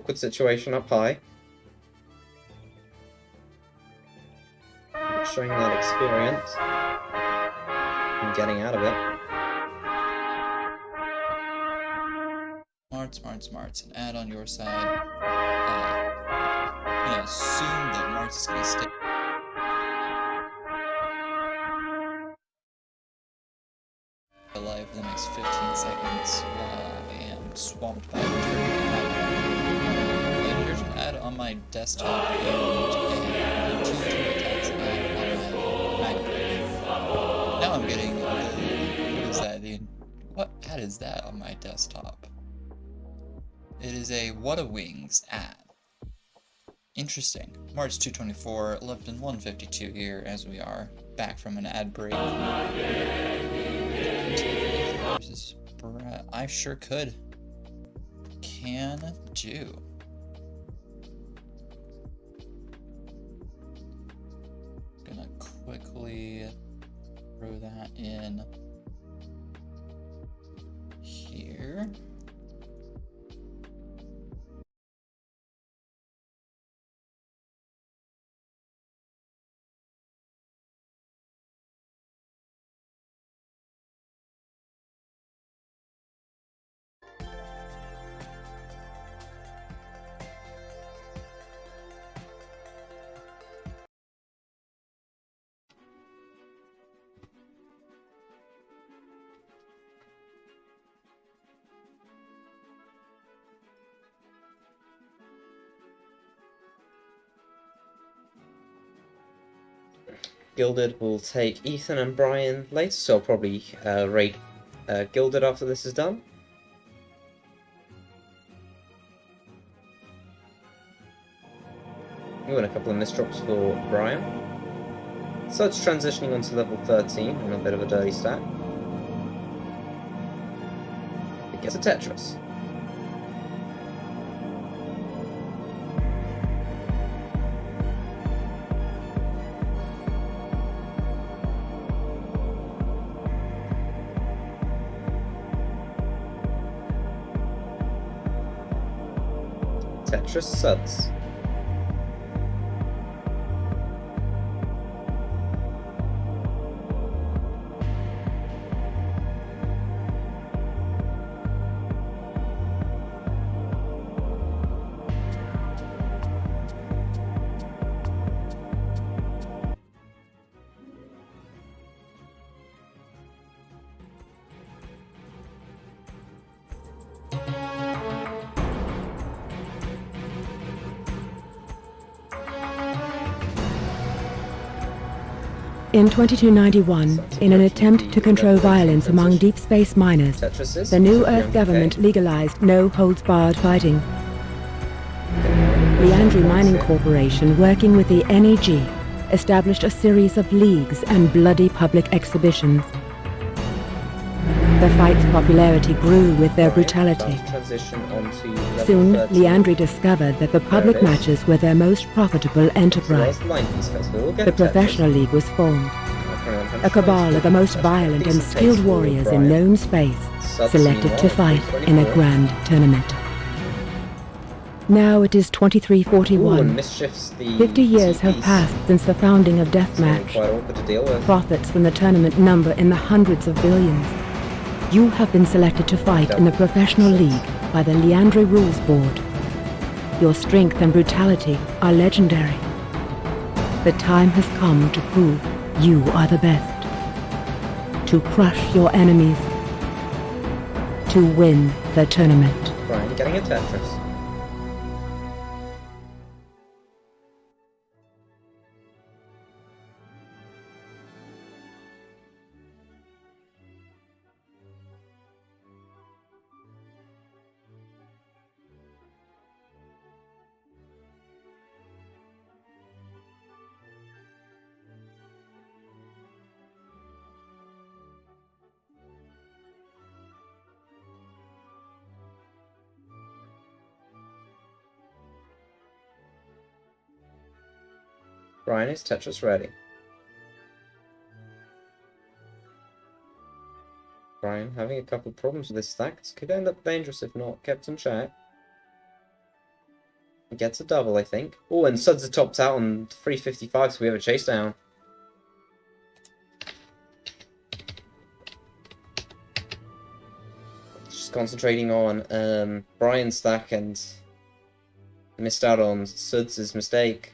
awkward situation up high. Showing that experience and getting out of it. Smarts. And add on your side. I'm gonna assume that Marts is gonna stay. Alive for the next 15 seconds while I am swamped by Detergent ad on my desktop and two attacks ad on my MacBook. Now I'm getting what is that? What ad is that on my desktop? It is a What a Wings ad. Interesting. March 224, left in 152 here as we are back from an ad break. I sure could. Can do. Gonna quickly throw that in here. Gilded will take Ethan and Brian later, so I'll probably raid Gilded after this is done. We win a couple of misdrops for Brian. So it's transitioning onto level 13 and a bit of a dirty stat. It gets a Tetris. Tetrissss. In 2291, in an attempt to control violence among deep space miners, the New Earth government legalized no-holds-barred fighting. Leandri Mining Corporation, working with the NEG, established a series of leagues and bloody public exhibitions. The fight's popularity grew with their brutality. Soon, Leandri discovered that the public matches were their most profitable enterprise. The Professional League was formed. A cabal of the most violent and skilled warriors in known space, selected to fight in a grand tournament. Now it is 2341. 50 years have passed since the founding of Deathmatch. Profits from the tournament number in the hundreds of billions. You have been selected to fight in the Professional League by the Leandri Rules Board. Your strength and brutality are legendary. The time has come to prove you are the best. To crush your enemies. To win the tournament. Brian getting a Tetris. Brian is Tetris ready. Brian having a couple of problems with this stack. This could end up dangerous if not kept in check. Gets a double, I think. Oh, and Suds are topped out on 355, so we have a chase down. Just concentrating on Brian's stack and missed out on Suds' mistake.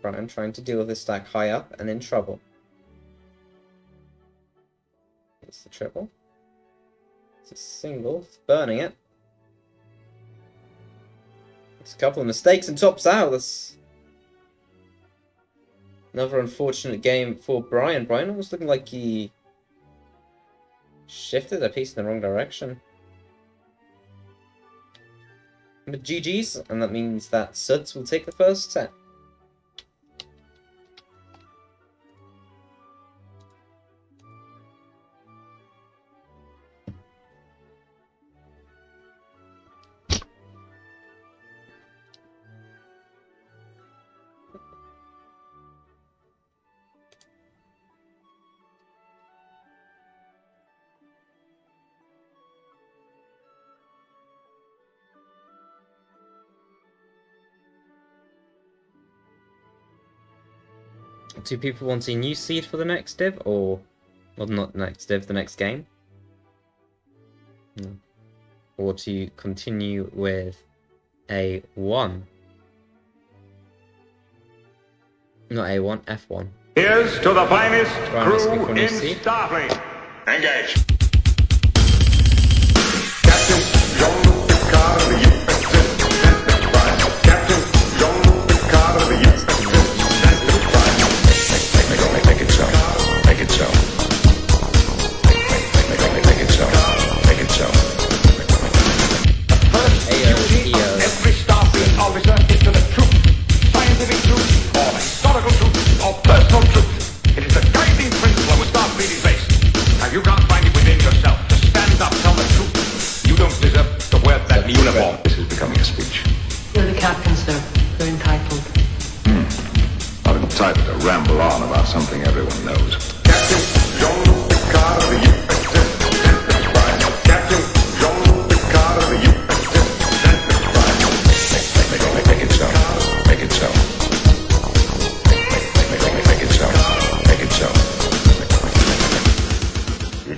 Brian trying to deal with his stack high up and in trouble. It's the triple. It's a single, burning it. It's a couple of mistakes and tops out. That's another unfortunate game for Brian. Brian almost looking like he shifted a piece in the wrong direction. But GG's, and that means that Suds will take the first set. Do people want a new seed for the next div, or... well, not next div, the next game? No. Or to continue with A1? Not A1, F1. Here's to the finest crew in seed. Starfleet. Engage.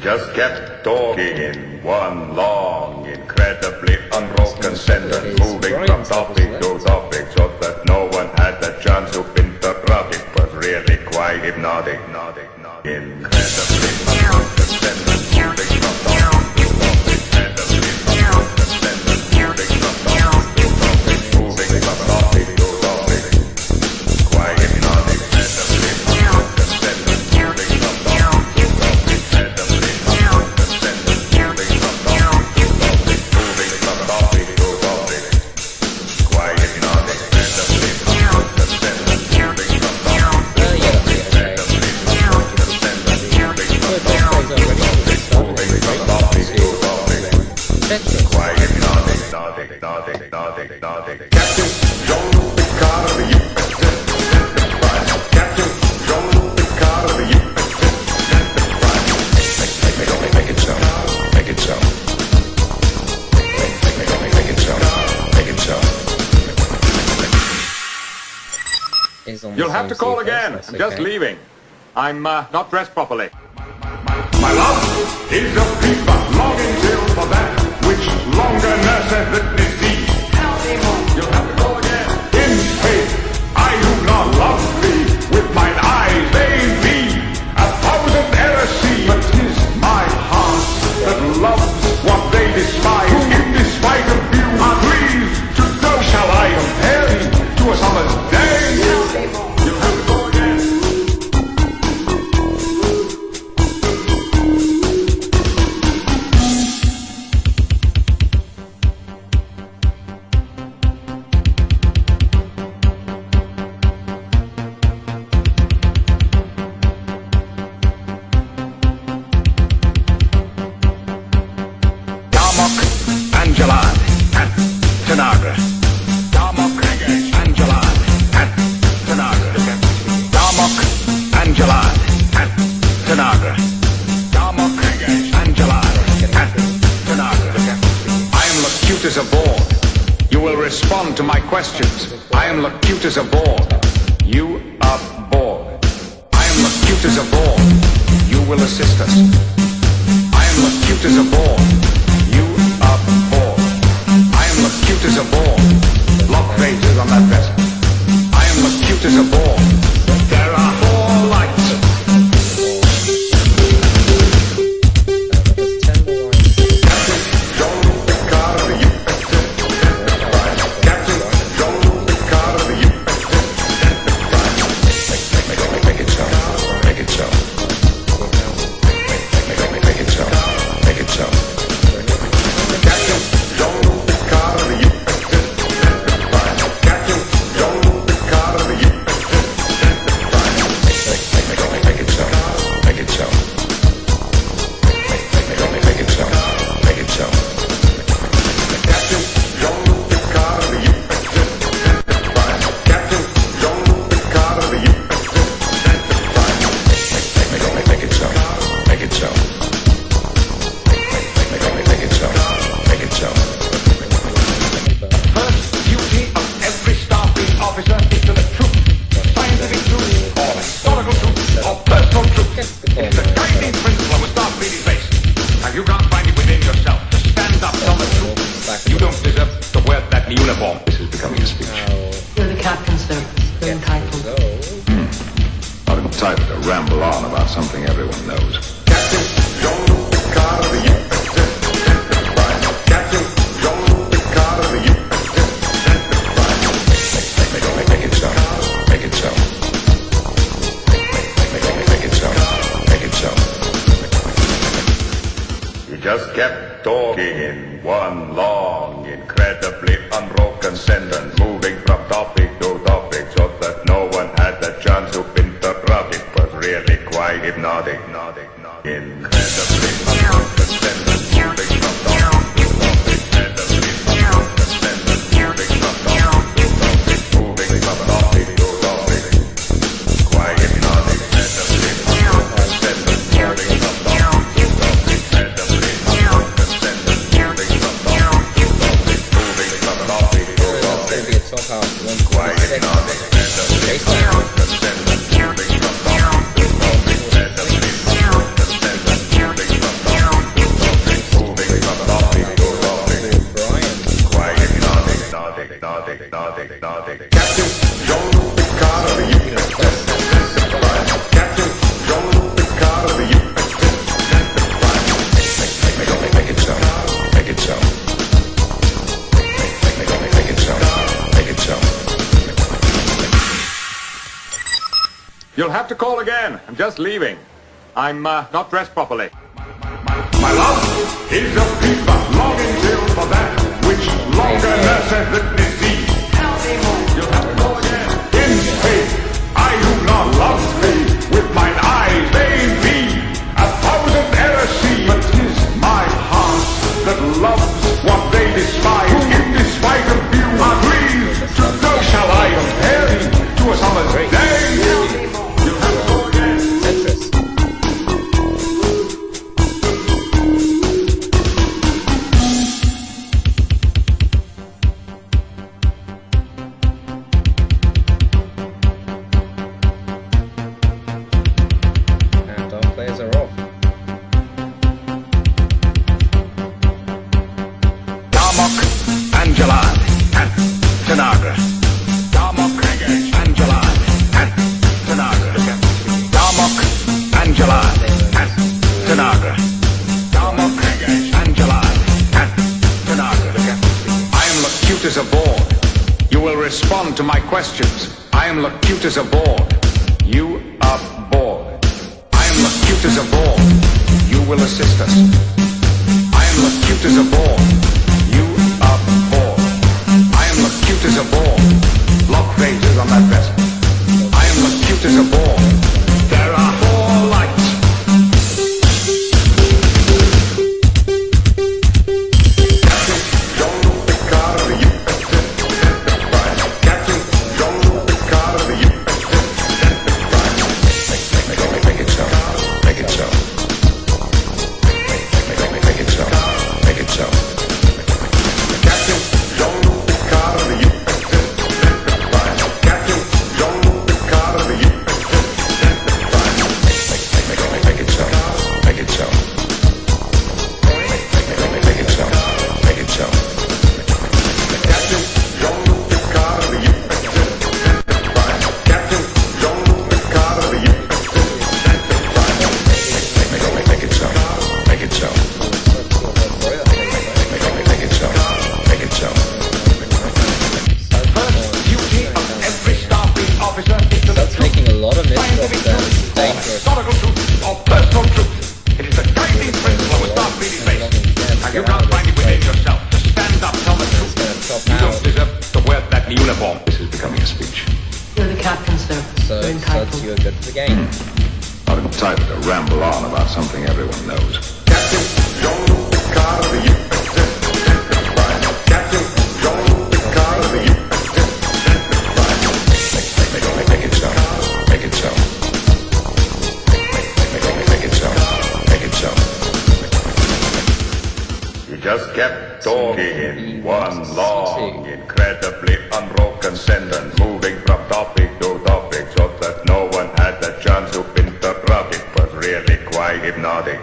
Just kept talking in one long, incredibly unbroken sentence, moving from topic to topic, so that no one had the chance to interrupt. It was really quite hypnotic. Incredibly unbroken sentence, moving from topic to topic, incredibly unbroken sentence, moving from topic to topic, moving from topic to topic, quite hypnotic. Incredibly unbroken sentence, moving from topic to topic, incredibly You'll have to call again. I'm just leaving. I'm not dressed properly. My love is a fever, longing till for that which longer nurseth witness thee. You'll have to call again. In faith, I do not love thee. With mine eyes they be 1,000 errors see. But 'tis my heart that loves what they despise. In despite of you are grieved to know. Shall I compare thee to a summer's day? Locutus aboard. You will respond to my questions. I am Locutus aboard. You aboard. I am Locutus aboard. You will assist us. I am Locutus aboard. You aboard. I am Locutus aboard. Lock phases on that vessel. I am Locutus aboard. There are 4 lights. Just kept talking in one long, incredibly unbroken sentence, moving from topic to topic so that no one had the chance to interrupt. It was really quite hypnotic. Incredibly unbroken sentence, moving from topic to topic, incredibly unbroken sentence, moving from topic to topic, moving from topic to topic, quite hypnotic. Incredibly unbroken sentence, moving from topic to topic, incredibly You'll have to call again. I'm just leaving. I'm not dressed properly. My love is a fever, longing till for that which longer nurseth the disease. You'll have to call again. In faith, I who not love thee, with mine eyes they be 1,000 errors see, but 'tis my heart that loves what they despise. In despite of view agrees, to no shall I compare thee to a summer's day. To my questions. I am Locutus aboard. You aboard. I am Locutus aboard. You will assist us. I am Locutus aboard. You aboard. I am Locutus aboard. Lock phases on that vessel. I am Locutus aboard. There are 4 lights. Make it so. Tetris, you are good for the game. Not entitled to ramble on about something everyone knows. Captain Jean Picard of the USS Enterprise. Captain Jean Picard of the USS Enterprise. Make it so. Make it so. Make it so. Make it so. You just kept talking in one long, incredibly unbroken sentence, moving from topic to topic so that no one had the chance to interrupt. It was really quite hypnotic.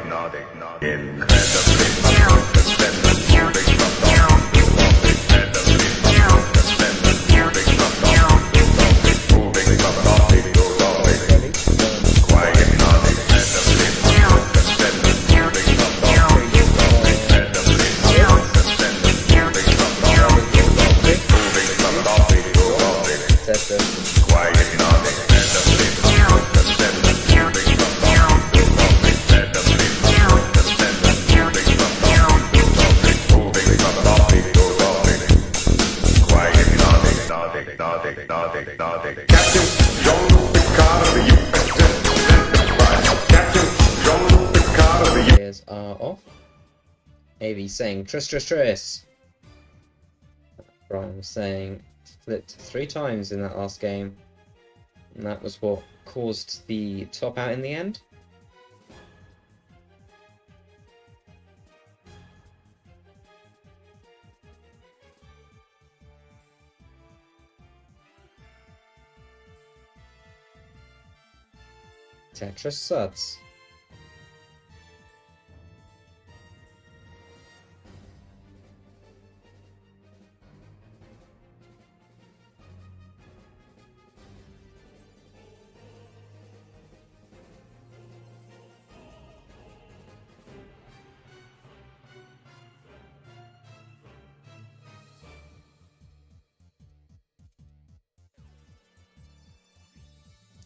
Incredibly unbroken sentence, moving from topic to topic. Incredibly unbroken sentence, moving from topic to topic. Moving from topic to topic. Quite hypnotic. Incredibly unbroken sentence, moving from topic to topic. Incredibly unbroken sentence, moving from topic to topic. Moving from topic to topic. Tetris. Quite hypnotic. Incredibly unbroken sentence, moving from topic to topic. Incredibly unbroken sentence, moving from topic to topic. Moving from topic to topic. Quite hypnotic. Captain Jean Picard of the USS Enterprise. Captain Jean Picard of the Ears are off. AV saying Triss. Brian was saying flipped 3 times in that last game. And that was what caused the top out in the end. Tetris.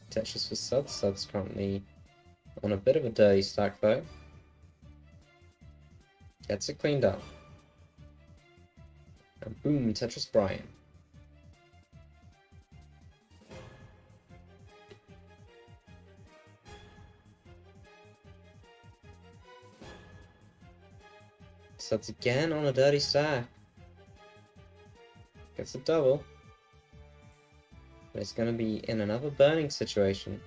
Tetris for Suds. Suds currently on a bit of a dirty stack though. Gets it cleaned up. And boom, Tetris Brian. Suds again on a dirty stack. Gets a double. But it's going to be in another burning situation.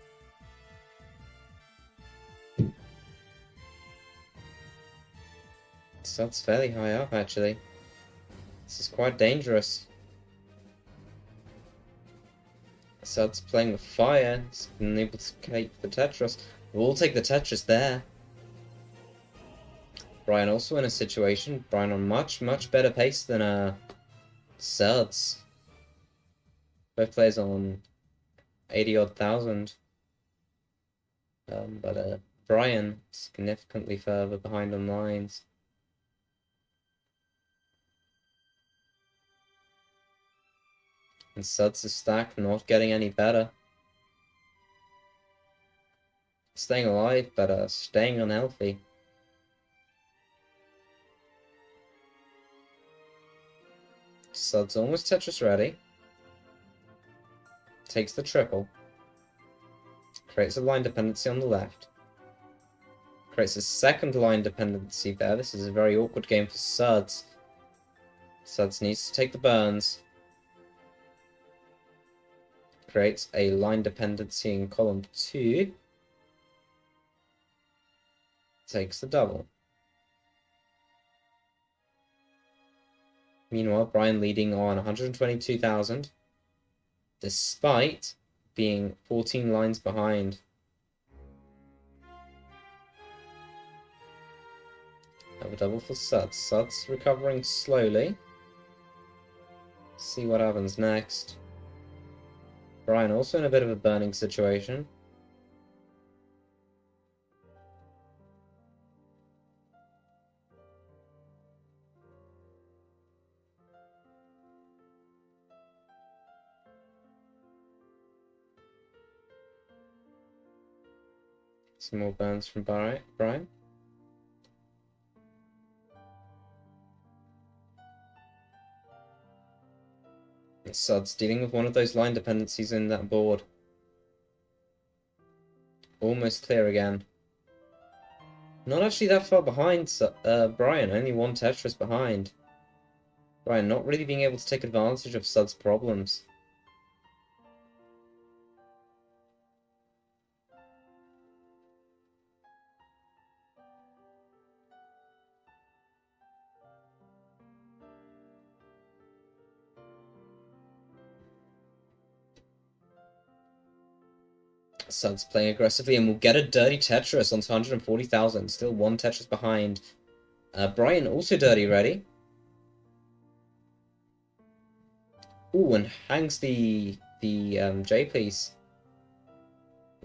So that's fairly high up, actually. This is quite dangerous. Sud's playing with fire. He's been able to take the Tetris. We'll take the Tetris there. Brian also in a situation. Brian on much better pace than Suds. Both players on 80-odd thousand. But Brian significantly further behind on lines. And Suds' stack not getting any better. Staying alive, but staying unhealthy. Suds almost Tetris ready. Takes the triple. Creates a line dependency on the left. Creates a second line dependency there. This is a very awkward game for Suds. Suds needs to take the burns. Creates a line dependency in column 2. Takes the double. Meanwhile, Brian leading on 122,000. Despite being 14 lines behind. Have a double for Suds. Suds recovering slowly. See what happens next. Brian also in a bit of a burning situation. Some more burns from Brian. Suds dealing with one of those line dependencies in that board. almost clear again. Not actually that far behind Brian, only one Tetris behind. Brian not really being able to take advantage of Sud's problems. Sud's playing aggressively and will get a dirty Tetris on 240,000. Still one Tetris behind. Brian also dirty ready. Ooh, and hangs the J piece.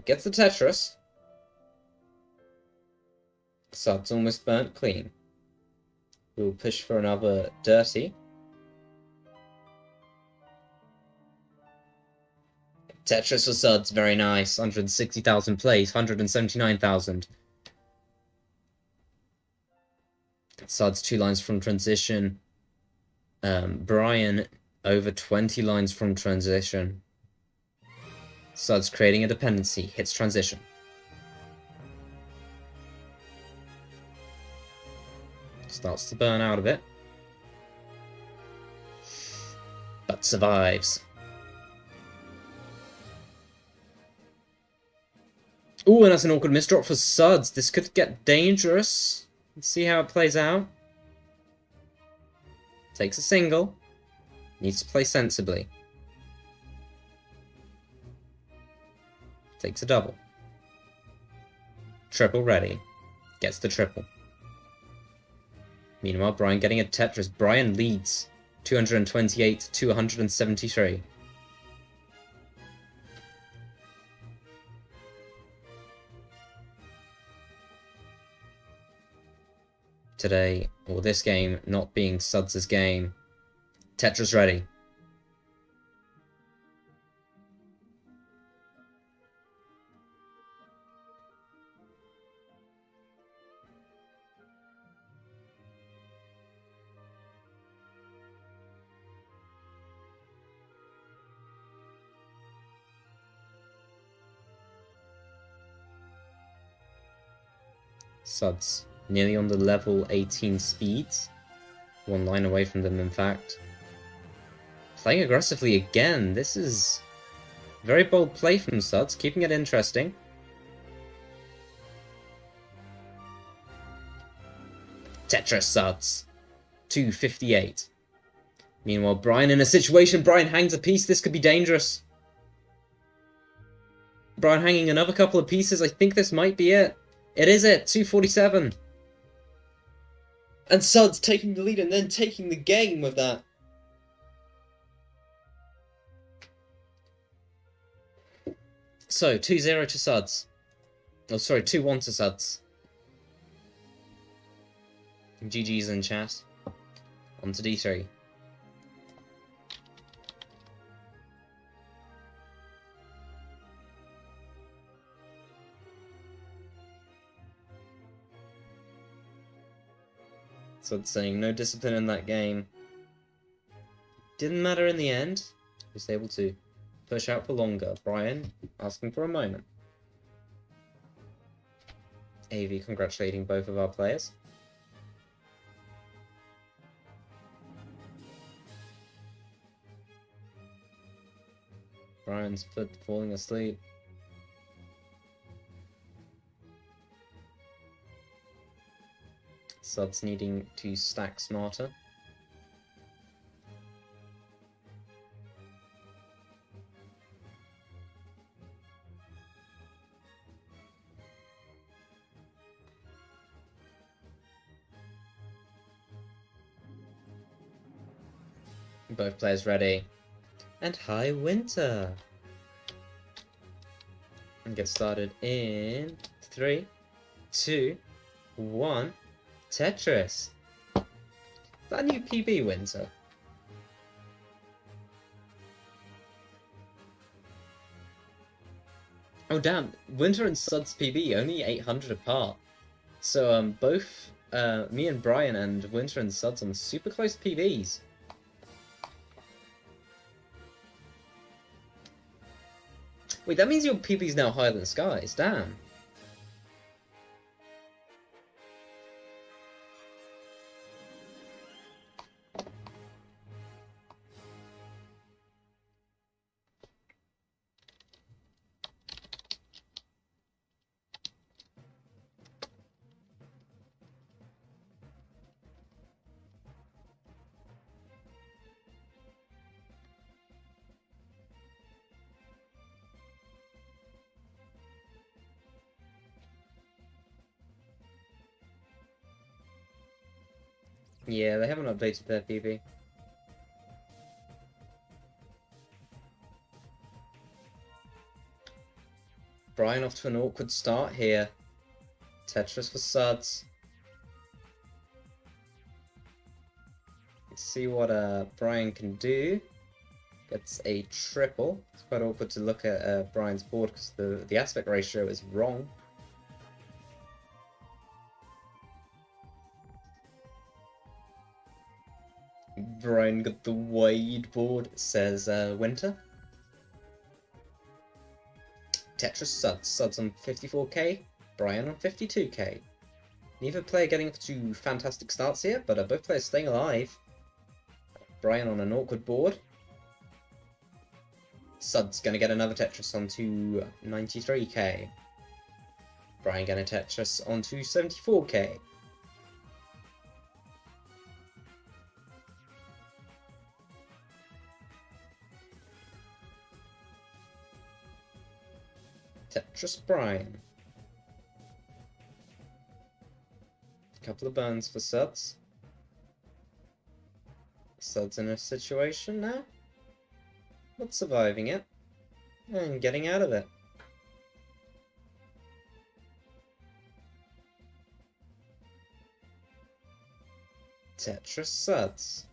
Gets the Tetris. Sud's almost burnt clean. We'll push for another dirty. Tetris for Suds, very nice. 160,000 plays, 179,000. Suds 2 lines from transition. Brian over 20 lines from transition. Suds creating a dependency, hits transition. Starts to burn out of it. But survives. Ooh, and that's an awkward misdrop for Suds. This could get dangerous. Let's see how it plays out. Takes a single. Needs to play sensibly. Takes a double. Triple ready. Gets the triple. Meanwhile, Brian getting a Tetris. Brian leads 228 to 173. Today, or this game, not being Suds' game. Tetris ready. Suds nearly on the level 18 speeds. 1 line away from them, in fact. Playing aggressively again. This is very bold play from Suds, keeping it interesting. Tetris Suds. 258. Meanwhile, Brian in a situation. Brian hangs a piece. This could be dangerous. Brian hanging another couple of pieces. I think this might be it. It is it. 247. And Suds taking the lead and then taking the game with that. So, 2-0 to Suds. Oh, sorry, 2-1 to Suds. GG's in chat. On to D3. Suds saying no discipline in that game. Didn't matter in the end. He was able to push out for longer. Brian asking for a moment. AV congratulating both of our players. Brian's foot falling asleep. Suds needing to stack smarter. Both players ready. And hi, Winter! And get started in 3, 2, 1. Tetris! Is that a new PB, Winter? Oh damn, Winter and Suds PB only 800 apart. So both me and Brian and Winter and Suds on super close PBs. Wait, that means your PB's now higher than Sky's, damn. Yeah, they haven't updated their PB. Brian off to an awkward start here. Tetris for Suds. Let's see what Brian can do. Gets a triple. It's quite awkward to look at Brian's board because the aspect ratio is wrong. Brian got the wide board, says Winter. Tetris Suds. Suds on 54k, Brian on 52k. Neither player getting off to fantastic starts here, but both players staying alive. Brian on an awkward board. Suds gonna get another Tetris onto 93k. Brian gonna Tetris onto 74k. Tetris Brian. A couple of burns for Suds. Suds in a situation now, but surviving it and getting out of it. Tetris Suds.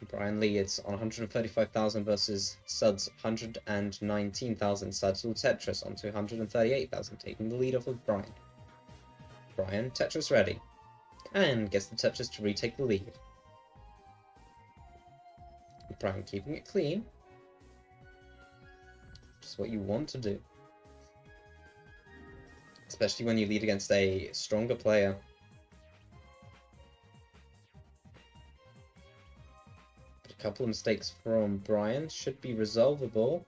Brian leads on 135,000 versus Suds 119,000. Suds will Tetris on 238,000, taking the lead off of Brian. Brian, Tetris ready, and gets the Tetris to retake the lead. Brian keeping it clean, which is what you want to do, especially when you lead against a stronger player. Couple of mistakes from Brian should be resolvable.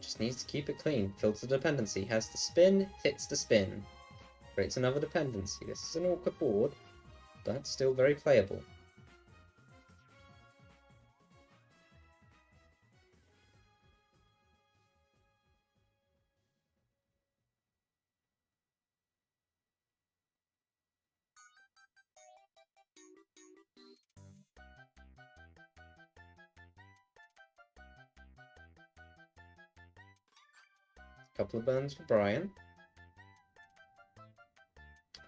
Just needs to keep it clean. Fills the dependency. Has the spin, hits the spin. Creates another dependency. This is an awkward board, but still very playable. Couple of burns for Brian.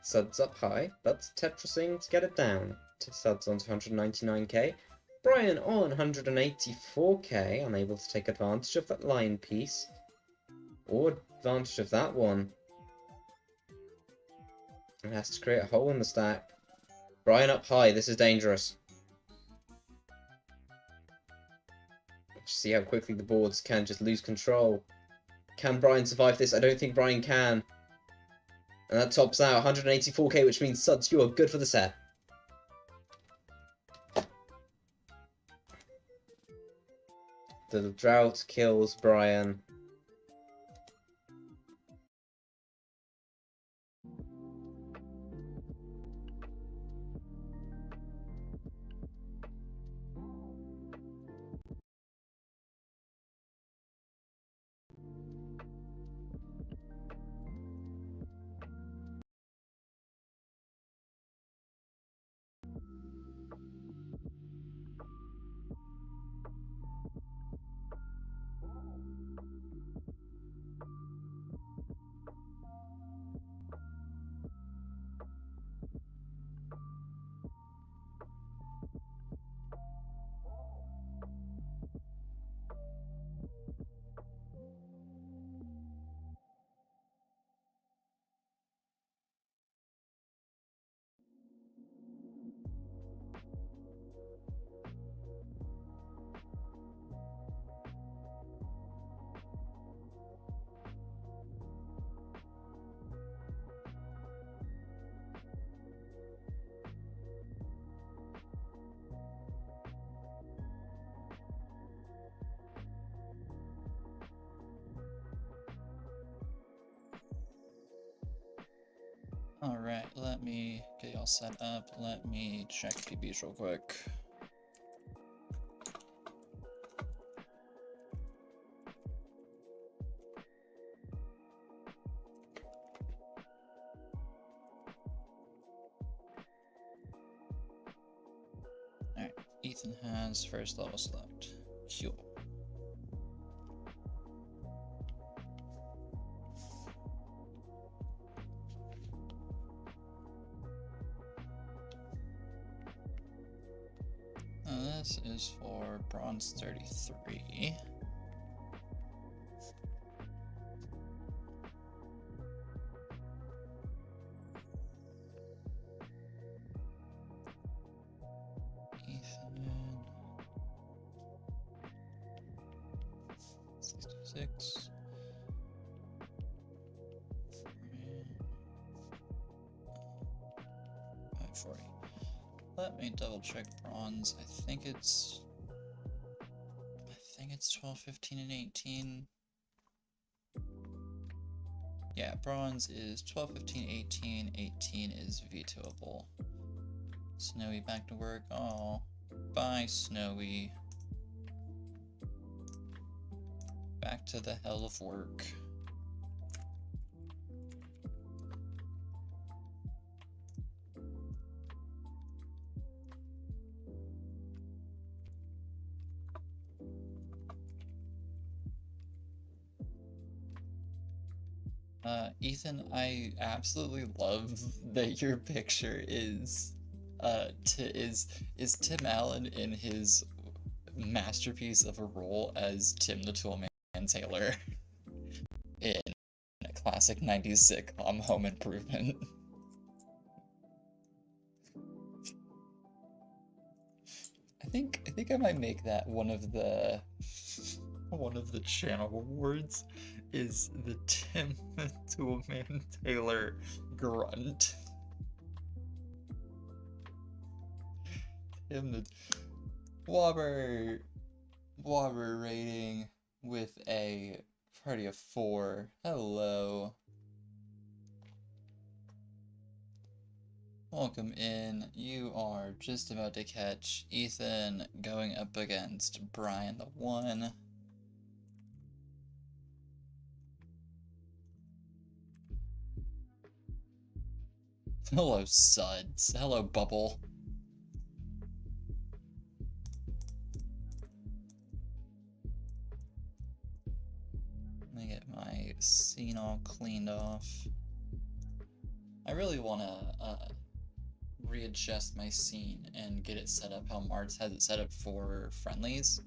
Suds up high, but Tetrising to get it down. Suds on 299k. Brian on 184k, unable to take advantage of that line piece. Or advantage of that one. It has to create a hole in the stack. Brian up high, this is dangerous. Let's see how quickly the boards can just lose control. Can Brian survive this? I don't think Brian can. And that tops out 184k, which means Suds, you are good for the set. The drought kills Brian. Alright, let me get y'all set up. Let me check PBs real quick. Alright, Ethan has first level select. Cool. This is for bronze 33. Ethan 66. 540. Let me double check bronze. I think it's 12, 15, and 18. Yeah, bronze is 12, 15, 18. 18 is vetoable. Snowy back to work. Oh, bye, Snowy. Back to the hell of work. Ethan, I absolutely love that your picture is Tim Allen in his masterpiece of a role as Tim the Toolman Taylor in a classic 90s sitcom Home Improvement. I think I might make that one of the channel awards is the Tim the Toolman Taylor grunt. Tim the Wobber rating with a party of 4. Hello. Welcome in. You are just about to catch Ethan going up against Brian the 1. Hello, Suds. Hello, Bubble. Let me get my scene all cleaned off. I really want to readjust my scene and get it set up how Martz has it set up for friendlies,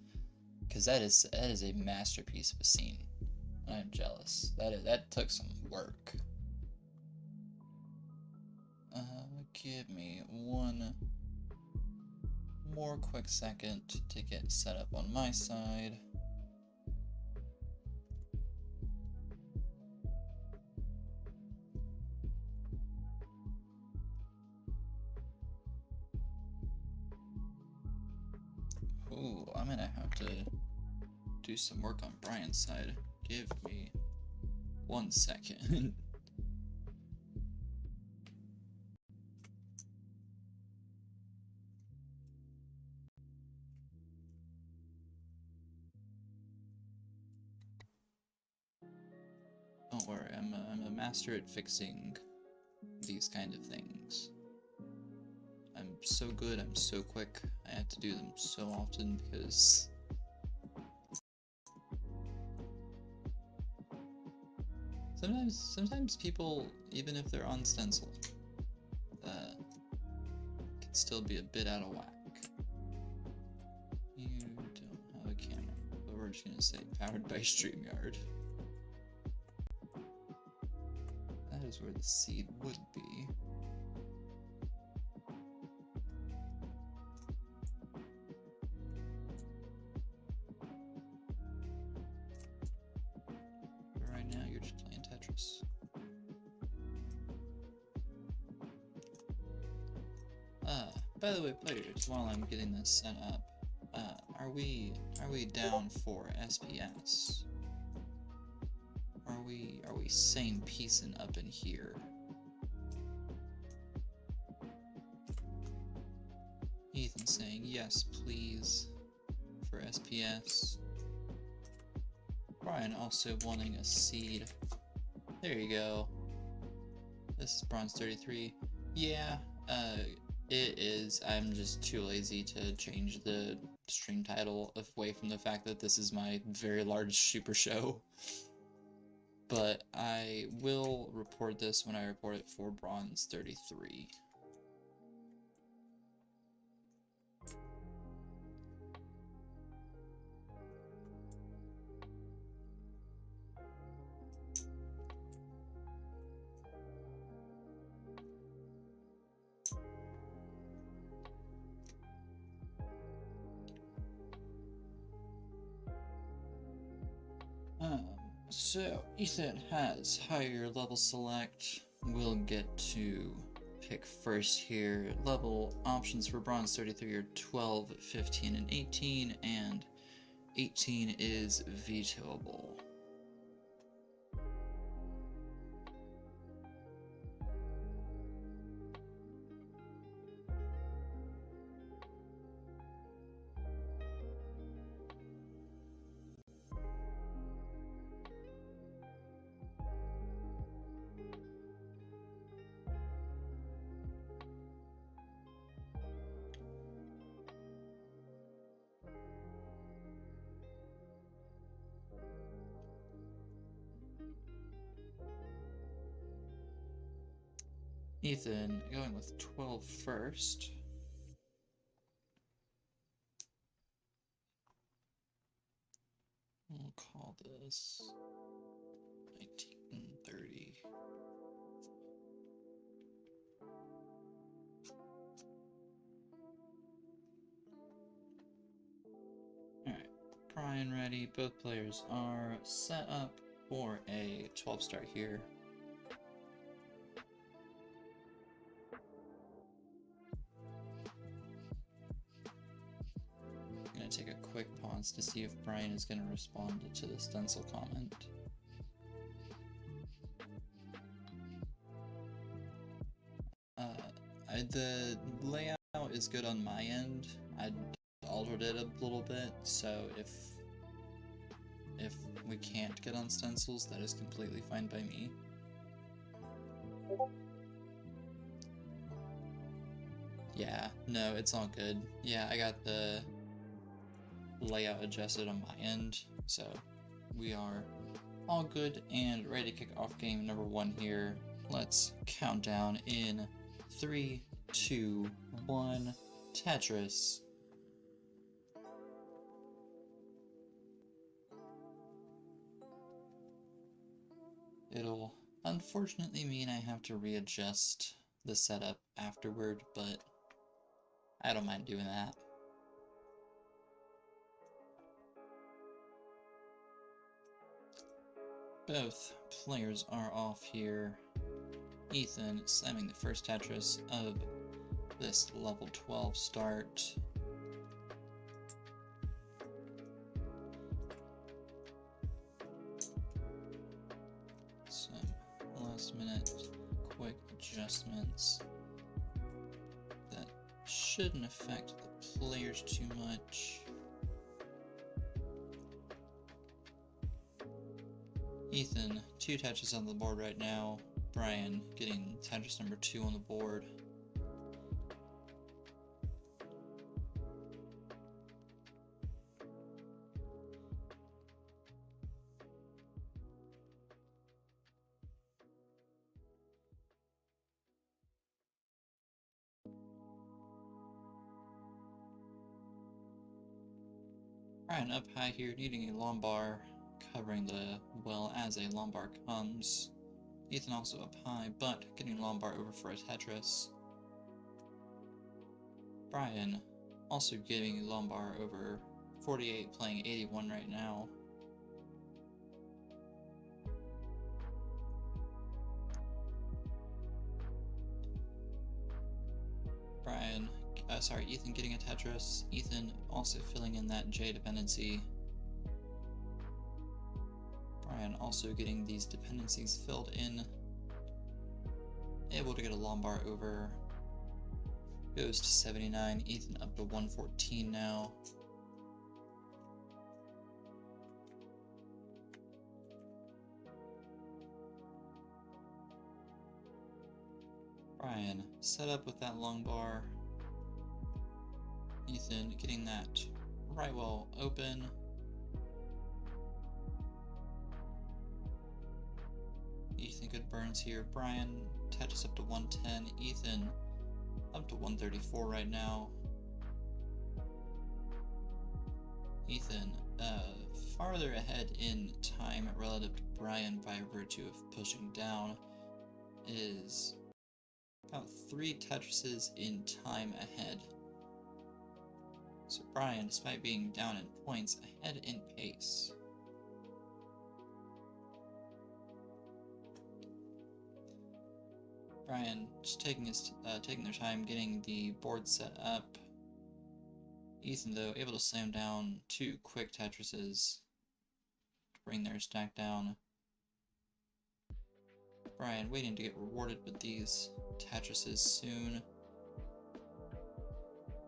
because that is a masterpiece of a scene. I'm jealous. That took some work. Give me one more quick second to get set up on my side. Ooh, I'm gonna have to do some work on Brian's side. Give me 1 second. Don't worry, I'm a master at fixing these kind of things. I'm so good, I'm so quick. I have to do them so often because sometimes people, even if they're on stencil, can still be a bit out of whack. You don't have a camera, but we're just gonna say powered by StreamYard. That is where the seed would be. But right now you're just playing Tetris. By the way, players, while I'm getting this set up, are we down for SPS? Are we same piecing up in here? Ethan saying yes, please, for SPS. Brian also wanting a seed. There you go. This is bronze 33. Yeah, it is. I'm just too lazy to change the stream title away from the fact that this is my very large super show. But I will report this when I report it for bronze 33. So Ethan has higher level select. We'll get to pick first here. Level options for bronze 33 are 12, 15, and 18, and 18 is vetoable. Ethan going with 12 first. We'll call this 1930. Alright, Brian ready. Both players are set up for a 12 start here. Take a quick pause to see if Brian is going to respond to the stencil comment. The layout is good on my end. I altered it a little bit, so if we can't get on stencils, that is completely fine by me. Yeah, no, it's all good. Yeah, I got the layout adjusted on my end, so we are all good and ready to kick off game number 1 here. Let's count down in 3, 2, 1, Tetris. It'll unfortunately mean I have to readjust the setup afterward, but I don't mind doing that. Both players are off here. Ethan slamming the first Tetris of this level 12 start. Some last minute quick adjustments that shouldn't affect the players too much. Ethan, 2 Tetris on the board right now. Brian getting Tetris number 2 on the board. Brian up high here, needing a lumbar, covering the well as a lumbar comes. Ethan also up high, but getting lumbar over for a Tetris. Brian also getting lumbar over 48, playing 81 right now. Ethan getting a Tetris. Ethan also filling in that J dependency. Brian also getting these dependencies filled in. Able to get a lumbar over. Goes to 79. Ethan up to 114 now. Brian, set up with that long bar. Ethan getting that right wall open. Ethan good burns here. Brian touches up to 110. Ethan up to 134 right now. Ethan farther ahead in time relative to Brian by virtue of pushing down is about 3 Tetrisses in time ahead. So Brian, despite being down in points, ahead in pace. Brian just taking their time getting the board set up. Ethan, though, able to slam down 2 quick Tetrisses to bring their stack down. Brian waiting to get rewarded with these Tetrisses soon.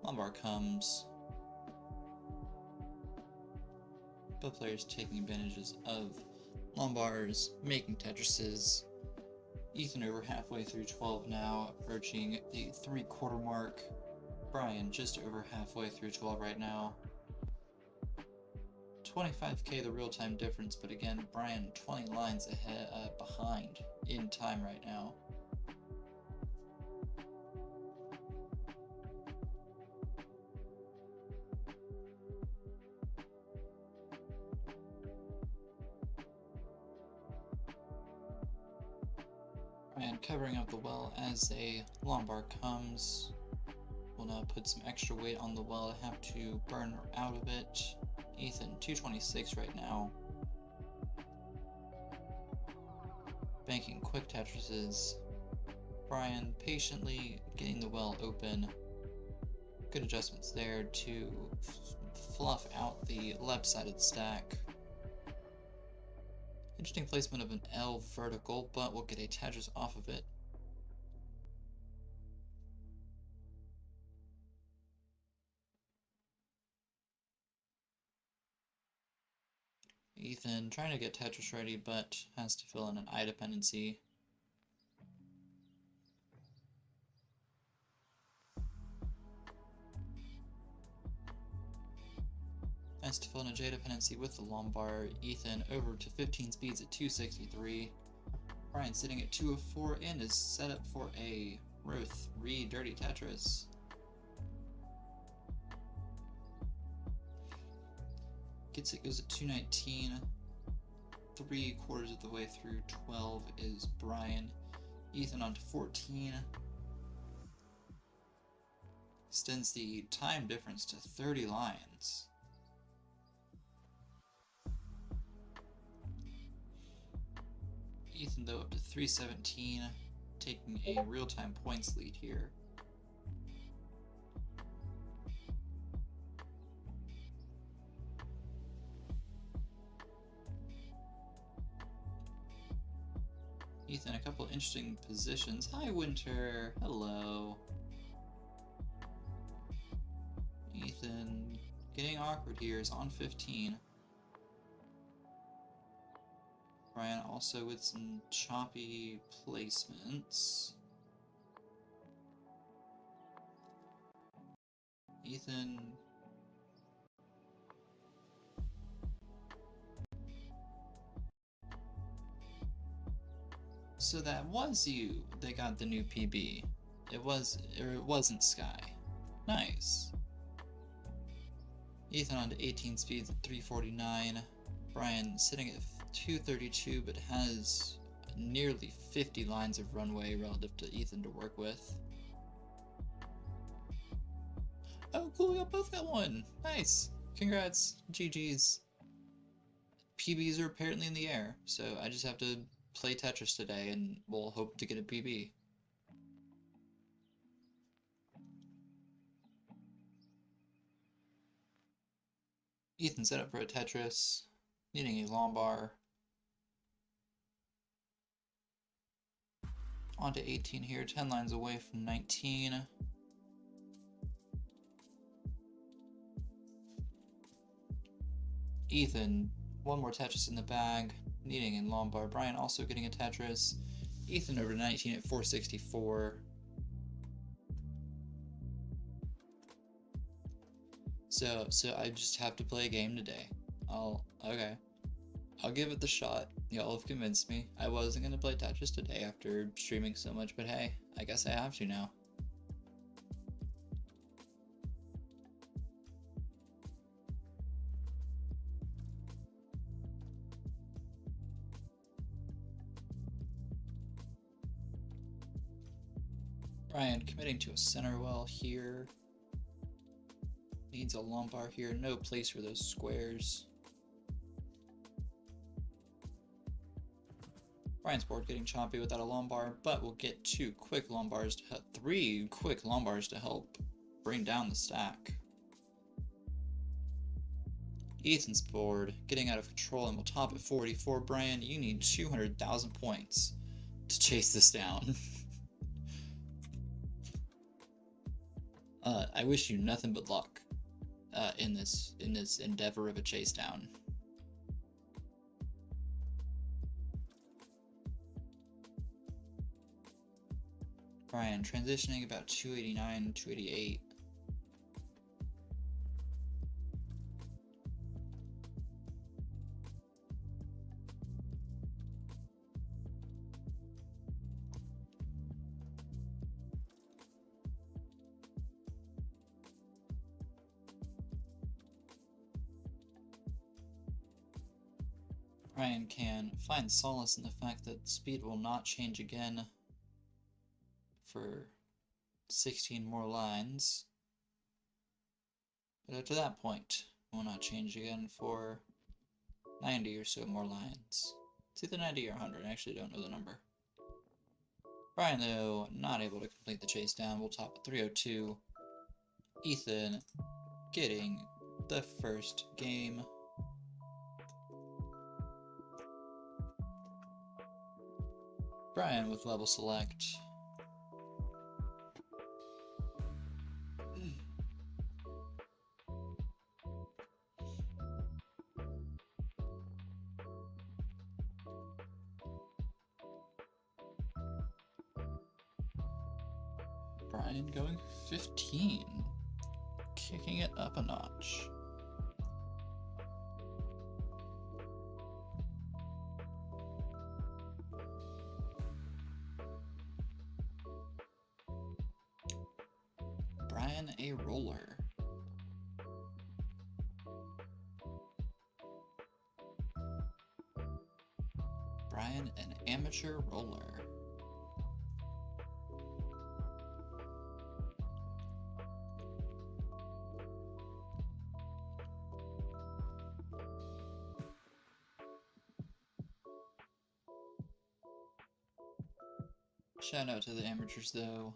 Lumbar comes. Both players taking advantages of Lombars, making Tetrisses. Ethan over halfway through 12 now, approaching the 3/4 mark. Brian just over halfway through 12 right now. 25k the real-time difference, but again, Brian 20 lines ahead, behind in time right now. Brian covering up the well as a long bar comes. We'll now put some extra weight on the well, have to burn out of it. Ethan, 226 right now. Banking quick Tetrisses. Brian patiently getting the well open. Good adjustments there to fluff out the left side of the stack. Interesting placement of an L vertical, but we'll get a Tetris off of it. Ethan trying to get Tetris ready, but has to fill in an I dependency. Has to fill in a J dependency with the lumbar. Ethan over to 15 speeds at 263. Brian sitting at 204 and is set up for a row 3 dirty Tetris. Gets it, goes at 219. 3/4 of the way through 12 is Brian. Ethan on to 14. Extends the time difference to 30 lines. Ethan, though, up to 317, taking a real-time points lead here. Ethan, a couple interesting positions. Hi, Winter. Hello. Ethan getting awkward here is on 15. Brian also with some choppy placements. Ethan so that was you that got the new PB. It wasn't Sky. Nice. Ethan on to 18 speeds at 349. Brian sitting at 232, but has nearly 50 lines of runway relative to Ethan to work with. Oh, cool, we both got one. Nice. Congrats. GG's. PBs are apparently in the air, so I just have to play Tetris today, and we'll hope to get a PB. Ethan set up for a Tetris, needing a long bar. On to 18 here, 10 lines away from 19. Ethan, one more Tetris in the bag, needing a Lombard. Brian also getting a Tetris. Ethan over 19 at 464. So I just have to play a game today. Okay. I'll give it the shot. Y'all have convinced me. I wasn't gonna play Tetris today after streaming so much, but hey, I guess I have to now. Brian committing to a center well here. Needs a Lombard here. No place for those squares. Brian's board getting choppy without a Lombard, but we'll get three quick Lombards to help bring down the stack. Ethan's board getting out of control and will top at 44. Brian, you need 200,000 points to chase this down. I wish you nothing but luck in this endeavor of a chase down. Brian transitioning about 289, 288. Brian can find solace in the fact that speed will not change again for 16 more lines. But up to that point, will not change again for 90 or so more lines. It's either 90 or 100, I actually don't know the number. Brian, though, not able to complete the chase down, will top at 302. Ethan getting the first game. Brian with level select. Brian going 15, kicking it up a notch. Brian a roller. Brian an amateur roller. Shout out to the amateurs though.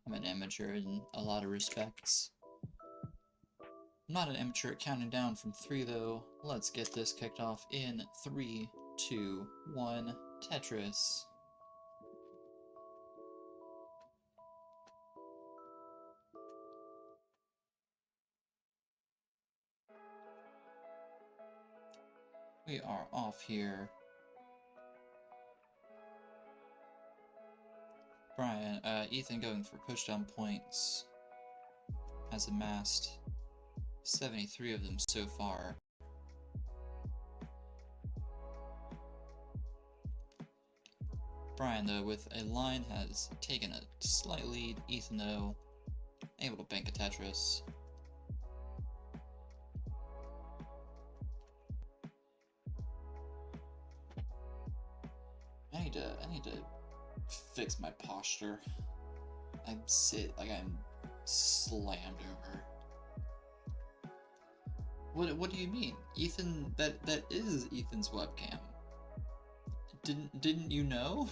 I'm an amateur in a lot of respects. I'm not an amateur at counting down from 3 though. Let's get this kicked off in 3, 2, 1, Tetris. We are off here. Brian, Ethan going for pushdown points, has amassed 73 of them so far. Brian, though, with a line, has taken a slight lead. Ethan, though, able to bank a Tetris. I need to fix my posture. I sit like I'm slammed over. What do you mean? Ethan, that is Ethan's webcam. Didn't you know?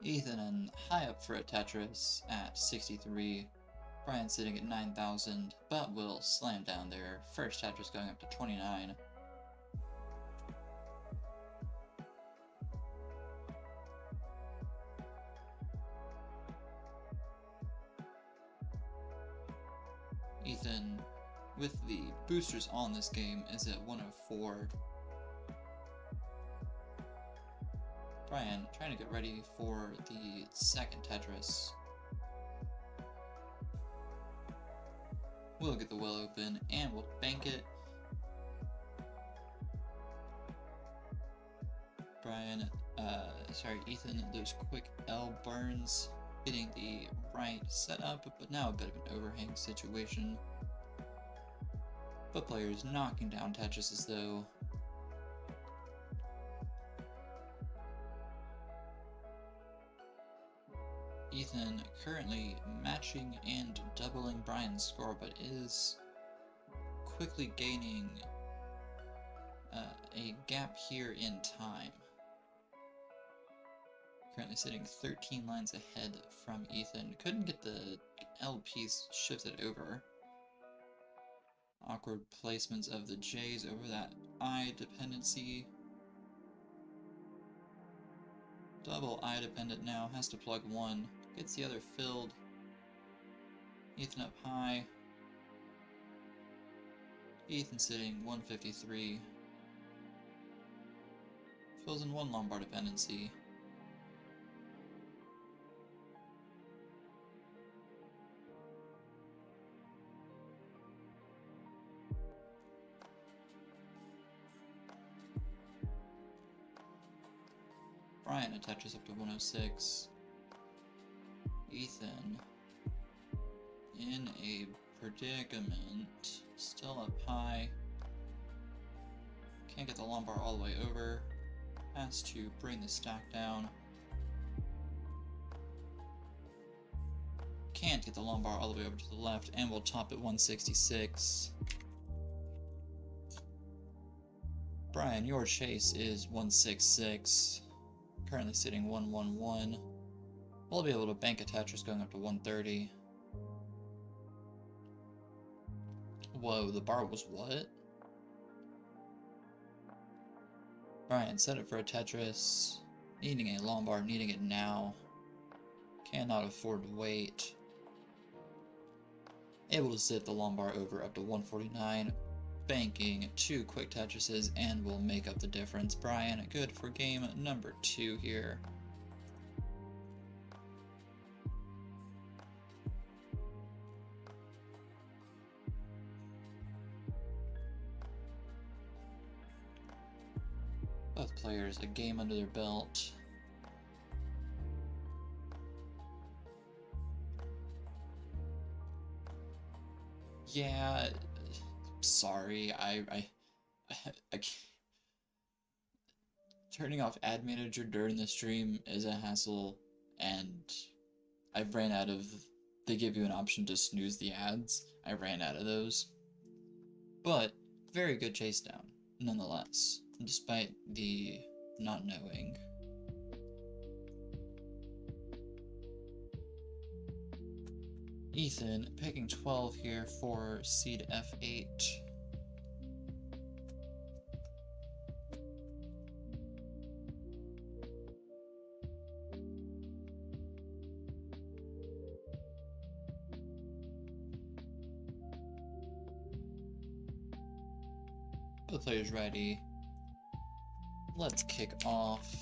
Ethan and high up for a Tetris at 63. Brian sitting at 9,000, but will slam down there. First Tetris going up to 29. Ethan, with the boosters on this game, is at 104. Brian, trying to get ready for the second Tetris. We'll get the well open, and we'll bank it. Ethan, those quick L burns, getting the right setup, but now a bit of an overhang situation. Both players knocking down Tetris's though. Ethan currently matching and doubling Brian's score, but is quickly gaining a gap here in time. Currently sitting 13 lines ahead from Ethan. Couldn't get the L piece shifted over. Awkward placements of the J's over that I dependency. Double I dependent now, has to plug one. Gets the other filled. Ethan up high. Ethan sitting 153. Fills in one lumbar dependency. Brian a Tetris up to 106. Ethan in a predicament, still up high. Can't get the lumbar all the way over. Has to bring the stack down. Can't get the lumbar all the way over to the left, and we'll top at 166. Brian, your chase is 166. Currently sitting 111. We'll be able to bank a Tetris going up to 130. Whoa, the bar was what? Brian, set it for a Tetris. Needing a lumbar, needing it now. Cannot afford to wait. Able to sit the lumbar over up to 149. Banking 2 quick Tetrises, and we'll make up the difference. Brian, good for game number 2 here. Both players a game under their belt. Yeah, sorry, I can't. Turning off Ad Manager during the stream is a hassle, and I ran out of. They give you an option to snooze the ads. I ran out of those, but very good chase down nonetheless, despite the not knowing. Ethan picking 12 here for seed F8. Both players ready. Let's kick off.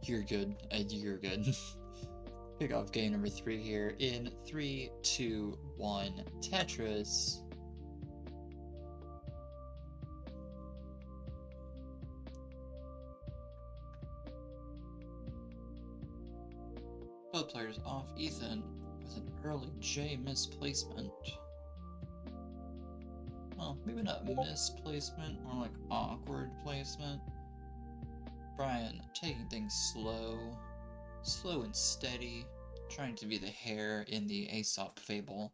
You're good. You're good. Kick off game number 3 here in 3, 2, 1, Tetris. Both players off. Ethan with an early J misplacement. Well, maybe not misplacement, more like awkward placement. Brian taking things slow and steady, trying to be the hare in the Aesop fable.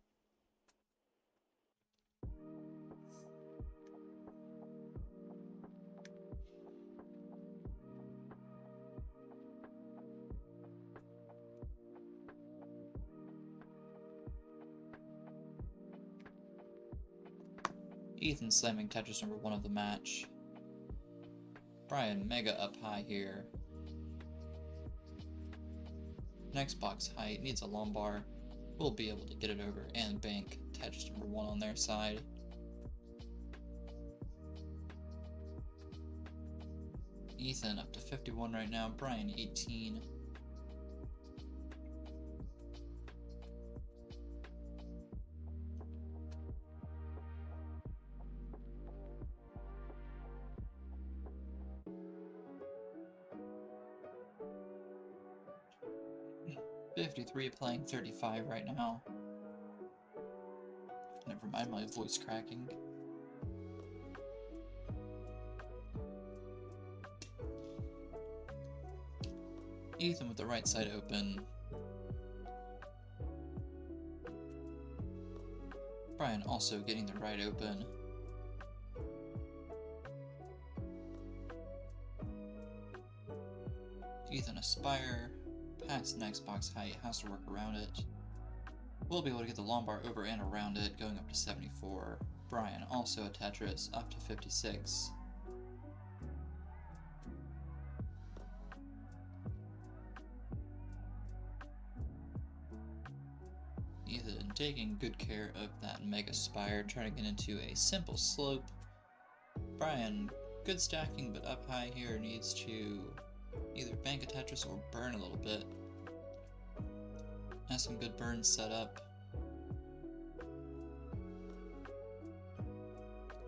Ethan slamming Tetris number 1 of the match. Brian mega up high here. Next box height needs a lumbar. will be able to get it over and bank Tetris number 1 on their side. Ethan up to 51 right now, Brian 18. .53 playing 35 right now. Never mind my voice cracking. Ethan with the right side open. Brian also getting the right open. Ethan aspire. Past next box height, has to work around it. We'll be able to get the long bar over and around it, going up to 74. Brian, also a Tetris, up to 56. Ethan taking good care of that Mega Spire, trying to get into a simple slope. Brian, good stacking, but up high here, needs to either bank a Tetris or burn a little bit. Has some good burns set up.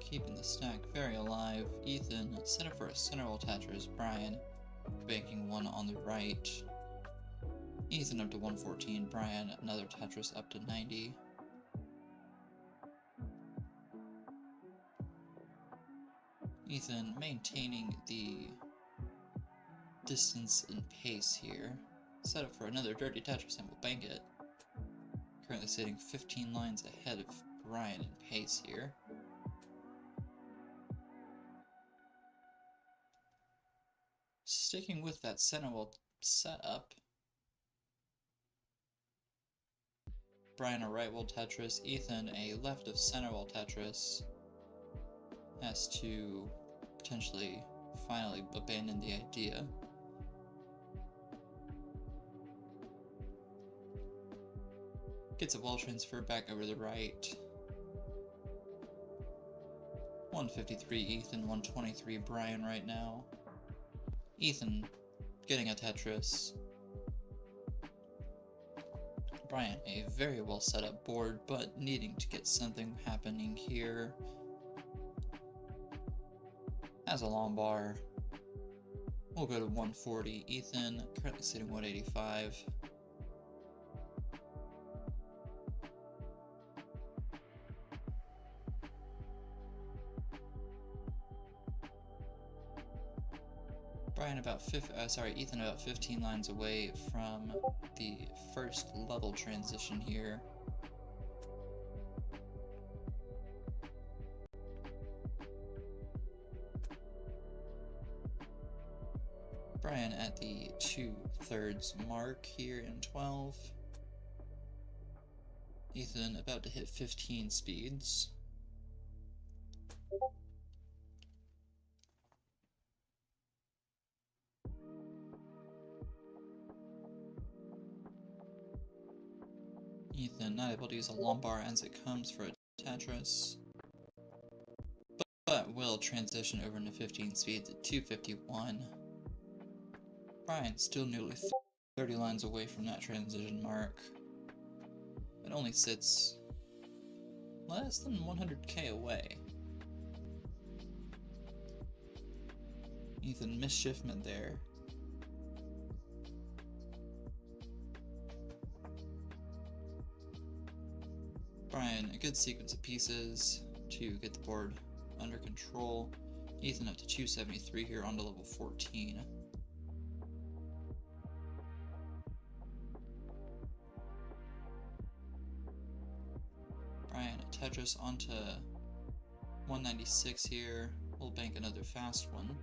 Keeping the stack very alive. Ethan set up for a center wall Tetris. Brian banking one on the right. Ethan up to 114. Brian another Tetris up to 90. Ethan maintaining the distance and pace here. Set up for another dirty Tetris and will bank it. Currently sitting 15 lines ahead of Brian in pace here. Sticking with that center wall setup. Brian a right wall Tetris, Ethan a left of center wall Tetris. Has to potentially finally abandon the idea. Gets a wall transfer back over the right. 153 Ethan, 123 Brian right now. Ethan getting a Tetris. Brian a very well set up board, but needing to get something happening here. Has a long bar. We'll go to 140. Ethan currently sitting 185. Brian Ethan about 15 lines away from the first level transition here. Brian at the 2/3 mark here in 12. Ethan about to hit 15 speeds. Ethan not able to use a long bar as it comes for a Tetris, but will transition over into 15 speeds at 251. Brian still nearly 30 lines away from that transition mark. It only sits less than 100k away. Ethan mischievement there. Brian, a good sequence of pieces to get the board under control. Ethan up to 273 here onto level 14. Brian, a Tetris onto 196 here. We'll bank another fast one.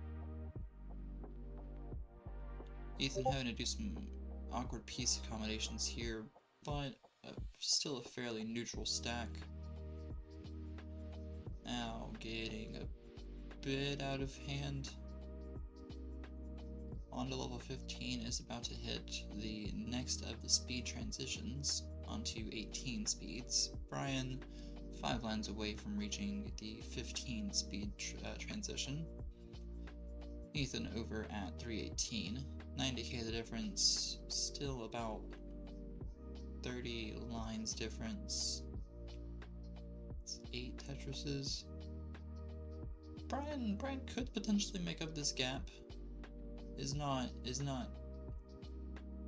Ethan having to do some awkward piece accommodations here, but still a fairly neutral stack. Now getting a bit out of hand. On to level 15 is about to hit the next of the speed transitions. onto 18 speeds. Brian, 5 lines away from reaching the 15 speed transition. Ethan over at 318. 90k the difference, still about 30 lines difference. It's 8 Tetris's. Brian could potentially make up this gap. Is not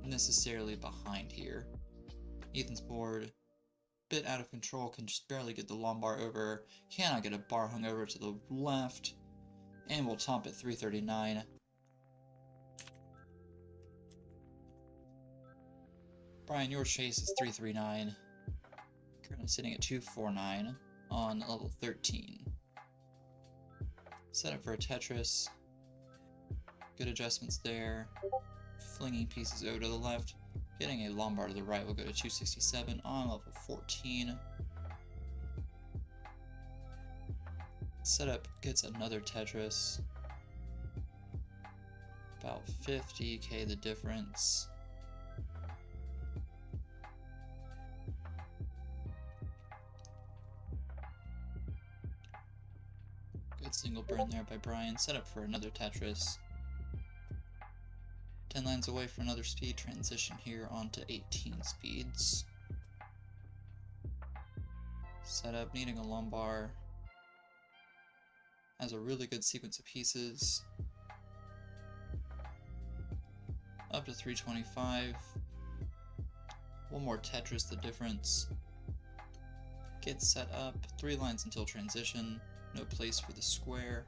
necessarily behind here. Ethan's board, bit out of control, can just barely get the long bar over, cannot get a bar hung over to the left, and we'll top at 339. Brian, your chase is 339. Currently sitting at 249 on level 13. Set up for a Tetris. Good adjustments there. Flinging pieces over to the left. Getting a long bar to the right will go to 267 on level 14. Setup gets another Tetris. About 50k the difference. Good single burn there by Brian. Set up for another Tetris. 10 lines away for another speed transition here onto 18 speeds. Setup needing a lumbar. Has a really good sequence of pieces. Up to 325. One more Tetris the difference. Get set up. 3 lines until transition. No place for the square.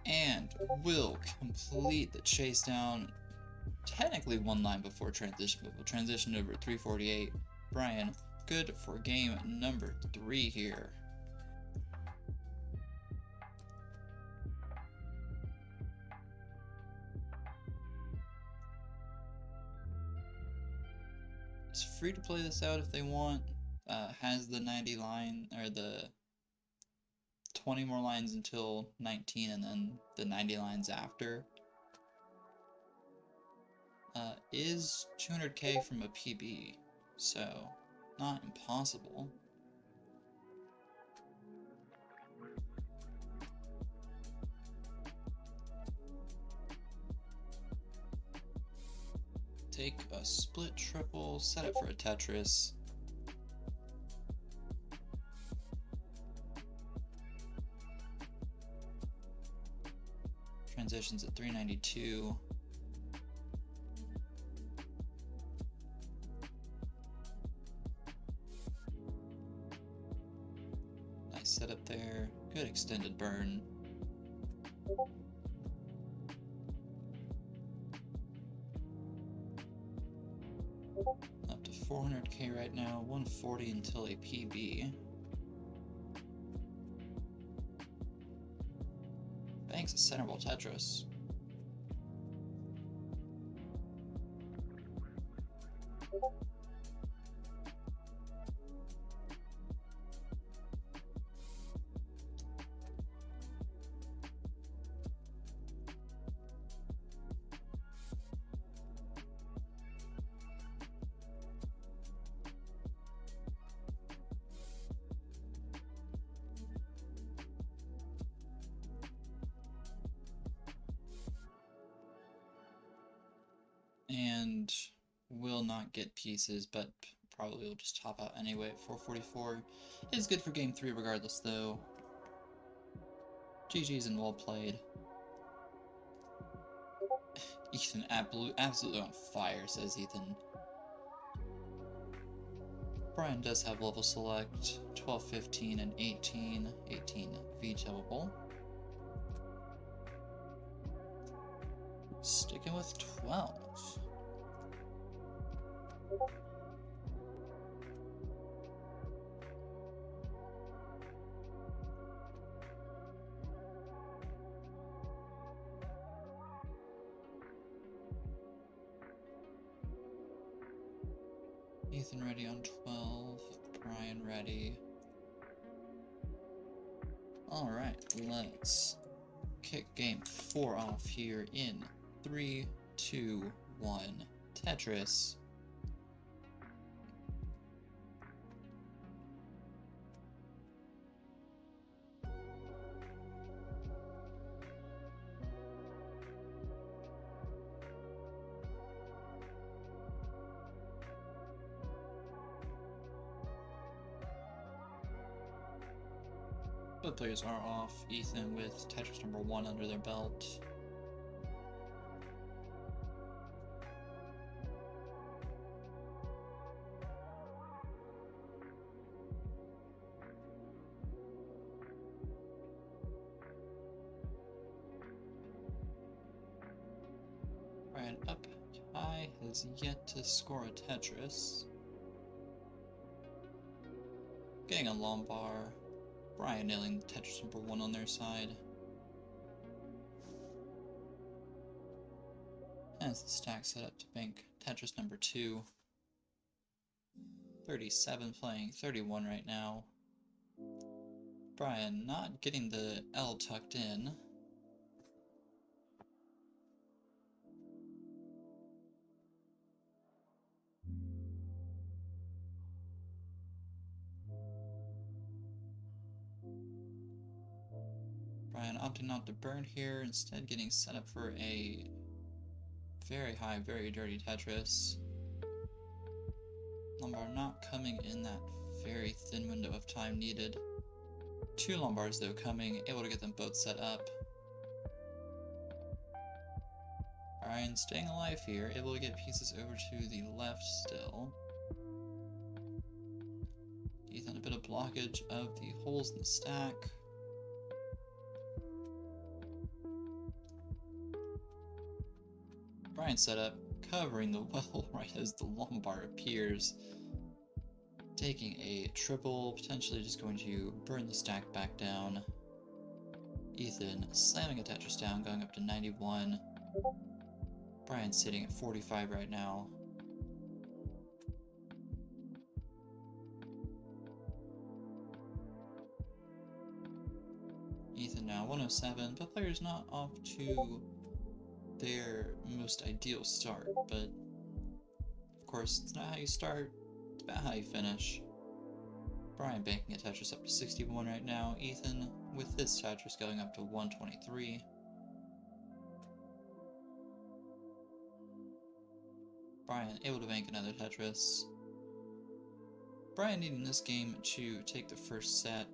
And will complete the chase down, technically 1 line before transition, but will transition over 348. Brian, good for game number 3 here. It's free to play this out if they want. Has the 90 line, or the 20 more lines until 19 and then the 90 lines after. Is 200k from a PB, so not impossible. Take a split triple, set it for a Tetris. Transitions at 392. Nice setup there. Good extended burn. Up to 400k right now, 140 until a PB. Thanks, a centerable Tetris. And will not get pieces, but probably will just top out anyway at 444. It is good for game 3 regardless, though. GG's and well played. Ethan, absolutely on fire, says Ethan. Brian does have level select, 12, 15, and 18. 18 vetoable. Sticking with 12. Ethan ready on 12, Brian ready. Alright, let's kick game 4 off here in 3, 2, 1. Tetris. Both players are off. Ethan with Tetris number 1 under their belt. Brian up high has yet to score a Tetris. Getting a Lombard. Brian nailing Tetris number 1 on their side. As the stack set up to bank Tetris number 2. 37 playing 31 right now. Brian not getting the L tucked in. Brian opting not to burn here, instead getting set up for a very high, very dirty Tetris. Lombard not coming in that very thin window of time needed. 2 Lombards though coming, able to get them both set up. Brian staying alive here, able to get pieces over to the left still. Ethan a bit of blockage of the holes in the stack. Brian set up, covering the well right as the Lombard appears. Taking a triple, potentially just going to burn the stack back down. Ethan slamming a Tetris down, going up to 91. Brian sitting at 45 right now. Ethan now 107, but player's not off to their most ideal start, but of course it's not how you start, it's about how you finish. Brian banking a Tetris up to 61 right now. Ethan with his Tetris going up to 123. Brian able to bank another Tetris. Brian needing this game to take the first set.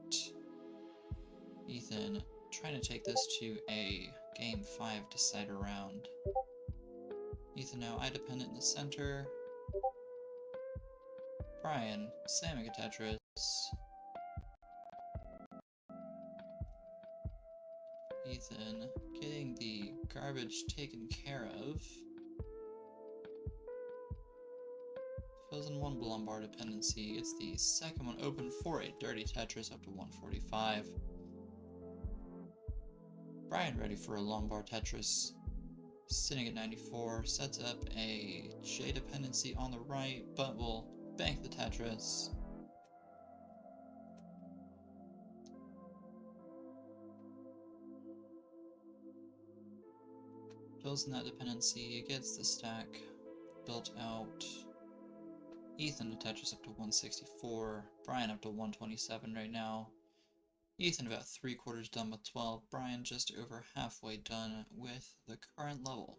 Ethan trying to take this to a Game 5 decider round. Ethan now I-dependent in the center. Brian slamming a Tetris. Ethan getting the garbage taken care of. Fills in 1 Lombard dependency. It's the second one open for a dirty Tetris up to 145. Brian ready for a Lombard Tetris. Sitting at 94, sets up a J dependency on the right, but will bank the Tetris. Fills in that dependency, gets the stack built out. Ethan to Tetris up to 164, Brian up to 127 right now. Ethan about 3/4 done with 12, Brian just over halfway done with the current level.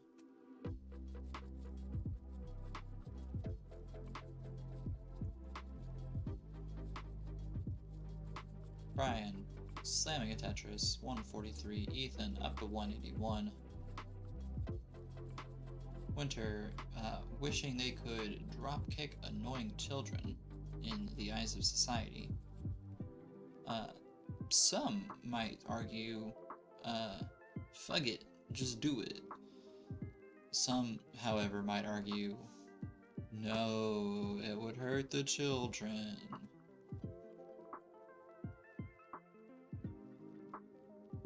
Brian slamming a Tetris, 143, Ethan up to 181. Winter wishing they could dropkick annoying children in the eyes of society. Some might argue, fuck it, just do it. Some, however, might argue, no, it would hurt the children.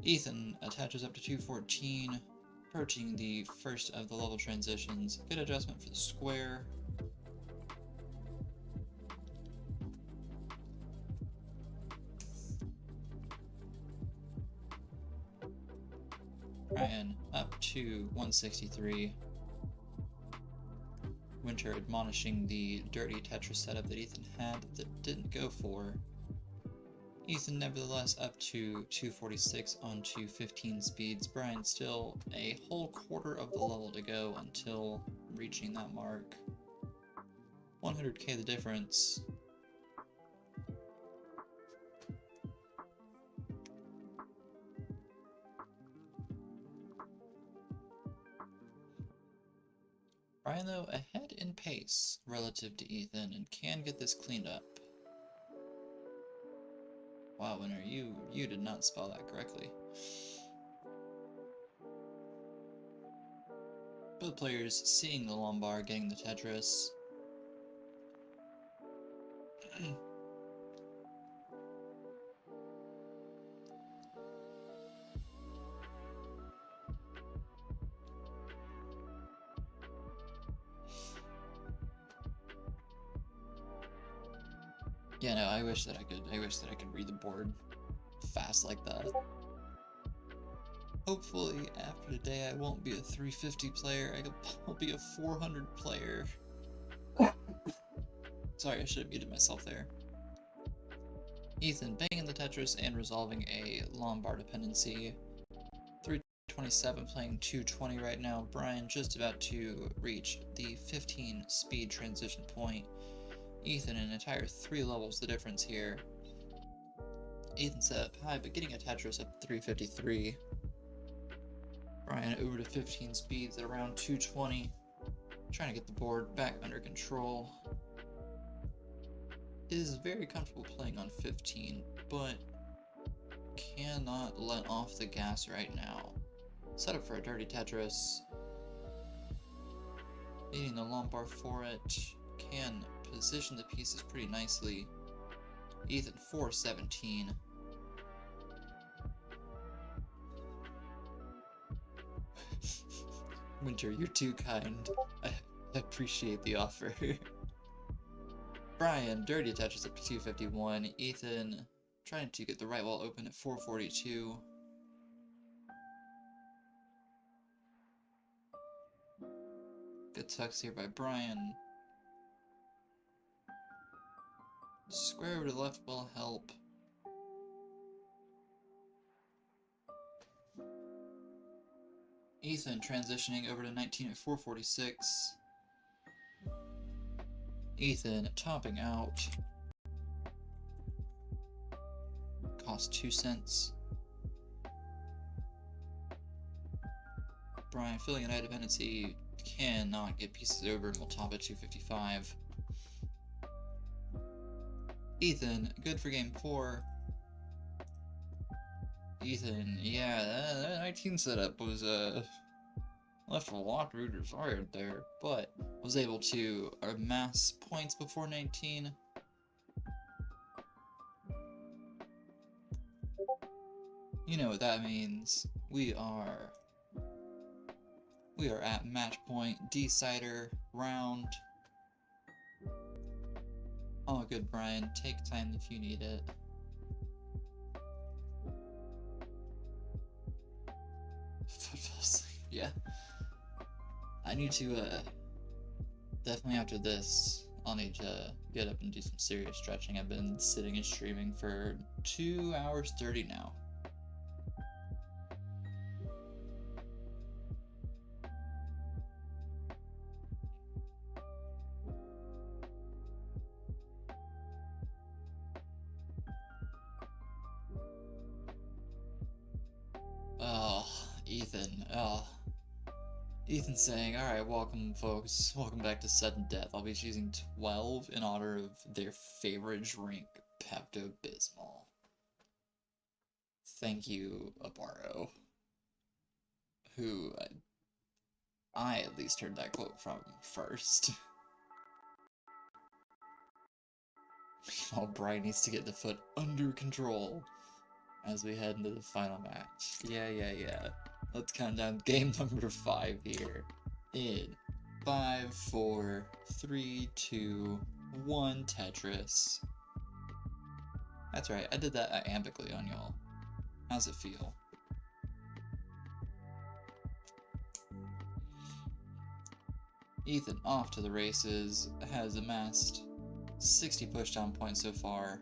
Ethan attaches up to 214, approaching the first of the level transitions. Good adjustment for the square. Ryan up to 163. Winter admonishing the dirty Tetris setup that Ethan had that didn't go for. Ethan nevertheless up to 246 on 215 speeds. Brian still a whole quarter of the level to go until reaching that mark. 100k the difference. Brian, though, ahead in pace relative to Ethan and can get this cleaned up. Wow, Winner, you did not spell that correctly. Both players seeing the Lombard, getting the Tetris. Yeah, no, I wish that I could read the board fast like that. Hopefully, after today, I won't be a 350 player, I'll be a 400 player. Sorry, I should have muted myself there. Ethan banging the Tetris and resolving a Lombard dependency. 327 playing 220 right now. Brian just about to reach the 15 speed transition point. Ethan an entire 3 levels the difference here. Ethan set up high, but getting a Tetris at 353. Brian over to 15 speeds at around 220. Trying to get the board back under control. Is very comfortable playing on 15, but cannot let off the gas right now. Set up for a dirty Tetris. Needing the Lombard for it. Can position the pieces pretty nicely. Ethan 417. Winter, you're too kind. I appreciate the offer. Brian, dirty Tetris at 251. Ethan trying to get the right wall open at 442. Good tucks here by Brian. Square over to the left will help. Ethan transitioning over to 19 at 446. Ethan topping out. Cost 2 cents. Brian filling an high dependency. Cannot get pieces over and will top at 255. Ethan, good for game 4. Ethan, yeah, that 19 setup was, left a lot to be desired there, but was able to amass points before 19. You know what that means. We are at match point, decider, round. Oh, good, Brian. Take time if you need it. Football sleep, yeah. I need to, definitely after this, I'll need to get up and do some serious stretching. I've been sitting and streaming for 2 hours 30 now. Oh, Ethan. Oh. Ethan saying, alright, welcome folks. Welcome back to Sudden Death. I'll be choosing 12 in honor of their favorite drink, Pepto-Bismol. Thank you, Abaro. Who I at least heard that quote from first. Meanwhile, Brian needs to get the foot under control as we head into the final match. Yeah. Let's count down game number 5 here. In 5, 4, 3, 2, 1, Tetris. That's right, I did that iambically on y'all. How's it feel? Ethan off to the races, has amassed 60 pushdown points so far.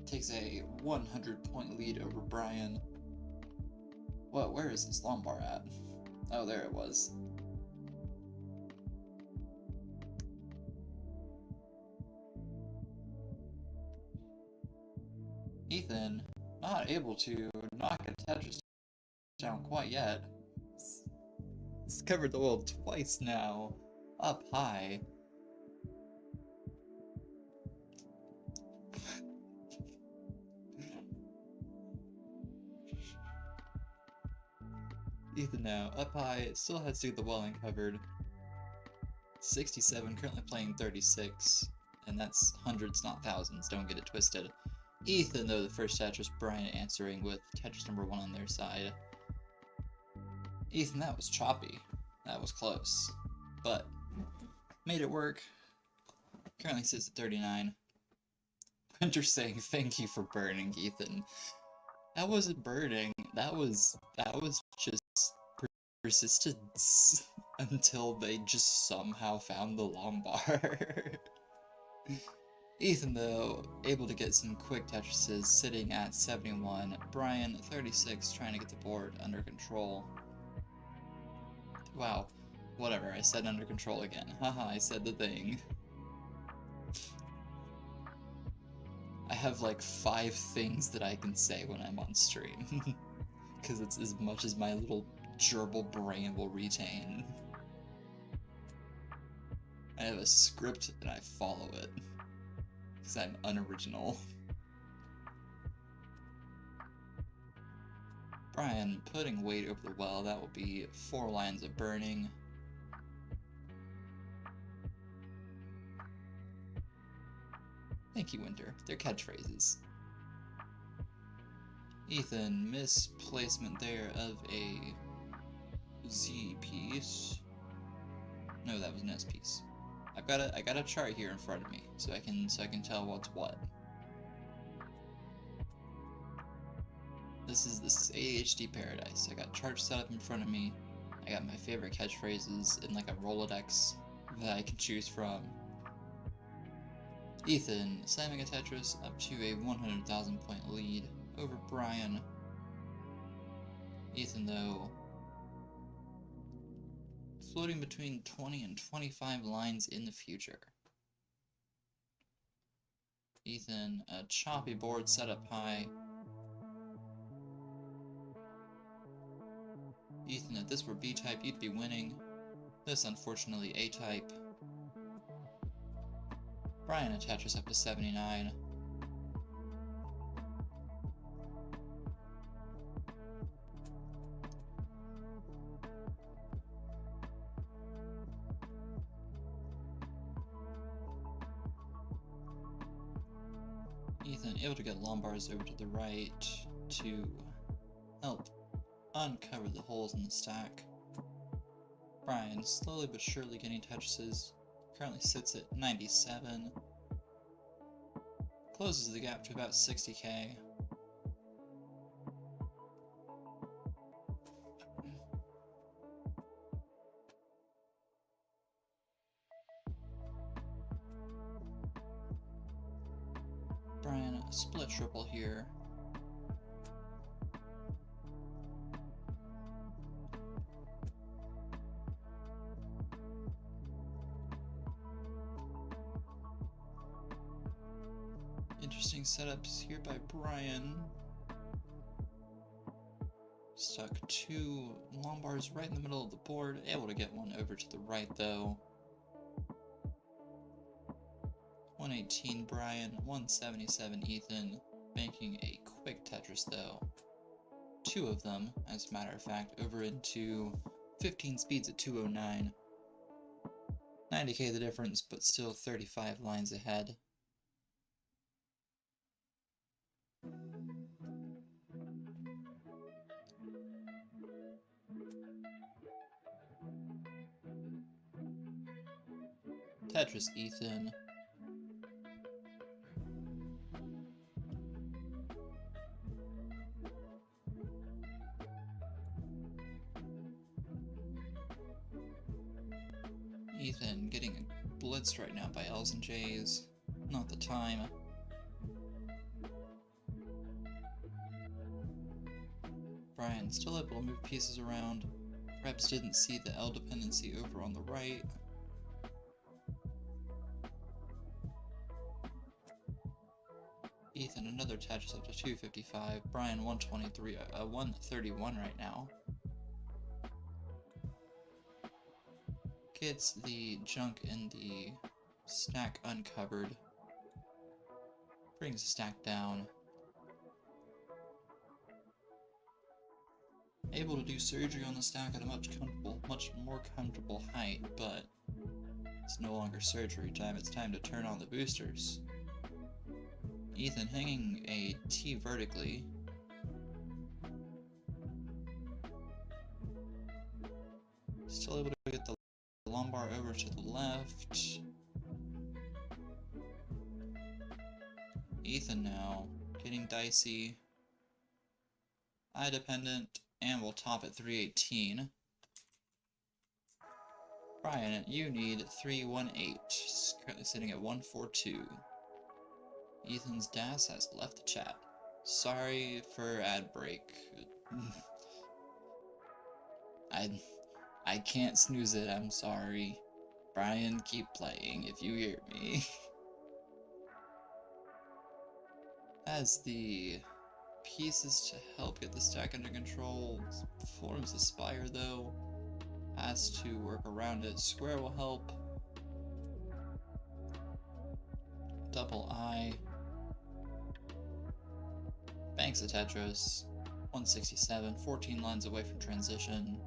Takes a 100-point lead over Brian. What? Where is this long bar at? Oh, there it was. Ethan, not able to knock a Tetris down quite yet. It's covered the world twice now, up high. Ethan now, up high, still has to get the wall uncovered. 67, currently playing 36, and that's hundreds, not thousands, don't get it twisted. Ethan, though, the first Tetris, Brian answering with Tetris number 1 on their side. Ethan, that was choppy. That was close. But, made it work. Currently sits at 39. Winter saying, thank you for burning, Ethan. That wasn't burning. That was just persistence until they just somehow found the long bar. Ethan, though, able to get some quick Tetrises, sitting at 71. Brian, 36, trying to get the board under control. Wow. Whatever, I said under control again. Haha, I said the thing. I have like 5 things that I can say when I'm on stream. Because it's as much as my little gerbil brain will retain. I have a script and I follow it. Because I'm unoriginal. Brian putting weight over the well, that will be 4 lines of burning. Thank you, Winter. They're catchphrases. Ethan, misplacement there of a Z piece. No, that was an S piece. I got a chart here in front of me, so I can tell what's what. This is ADHD paradise. I got charts set up in front of me. I got my favorite catchphrases in like a Rolodex that I can choose from. Ethan slamming a Tetris up to a 100,000 point lead over Brian. Ethan, though, floating between 20 and 25 lines in the future. Ethan, a choppy board set up high. Ethan, if this were B-type, you'd be winning. This, unfortunately, A-type. Brian, a Tetris up to 79. Ethan able to get Lombars over to the right to help uncover the holes in the stack. Brian slowly but surely getting Tetrises. Currently sits at 97. Closes the gap to about 60k. Brian, a split triple here. Interesting setups here by Brian. Stuck 2 Lombars right in the middle of the board. Able to get one over to the right though. 118 Brian, 177 Ethan. Banking a quick Tetris though. 2 of them, as a matter of fact, over into 15 speeds at 209. 90k the difference, but still 35 lines ahead. Tetris Ethan. blitzed right now by L's and J's. Not the time. Brian still able to move pieces around. Perhaps didn't see the L dependency over on the right. Ethan another Tetris up to 255. Brian 131 right now. Gets the junk in the stack uncovered. Brings the stack down. Able to do surgery on the stack at a much more comfortable height, but it's no longer surgery time, it's time to turn on the boosters. Ethan hanging a T vertically. Still able to get the lumbar over to the left. Ethan now getting dicey. Eye dependent, and we'll top at 318. Brian, you need 318. Currently sitting at 142. Ethan's DAS has left the chat. Sorry for ad break. I can't snooze it, I'm sorry. Brian, keep playing if you hear me. As the pieces to help get the stack under control, forms the spire though. Has to work around it. Square will help. Double I. Banks a Tetris. 167, 14 lines away from transition.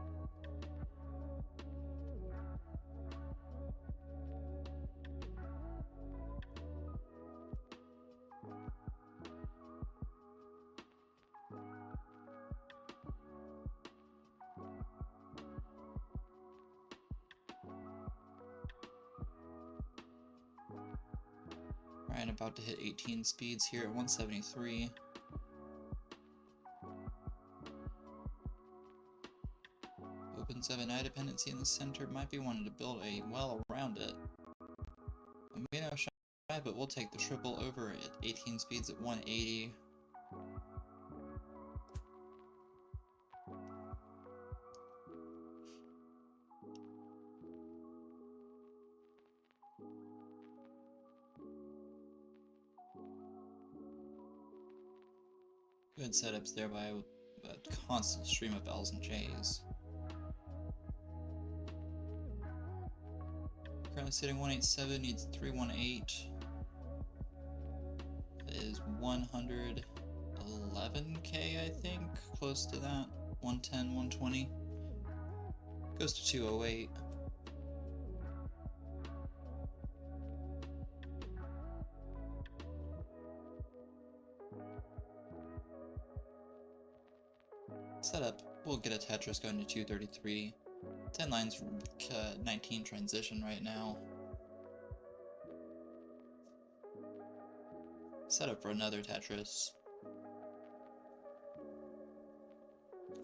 Ryan about to hit 18 speeds here at 173. Opens up an eye dependency in the center, might be wanting to build a well around it. Amino shy, but we'll take the triple over at 18 speeds at 180. Good setups there by a constant stream of L's and J's. Currently sitting 187, needs 318. That is 111k, I think, close to that. 110, 120. Goes to 208. Setup, we'll get a Tetris going to 233. 10 lines from 19 transition right now. Setup for another Tetris.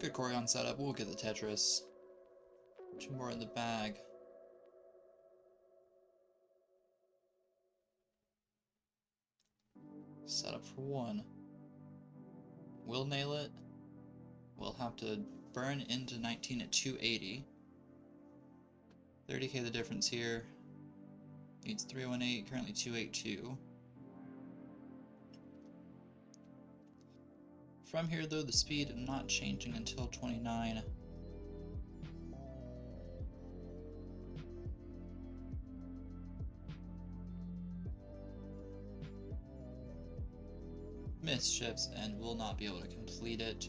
Good chorion setup, we'll get the Tetris. 2 more in the bag. Setup for 1. We'll nail it. We'll have to burn into 19 at 280. 30k the difference here. Needs 318, currently 282. From here though, the speed not changing until 29. Misshifts and will not be able to complete it.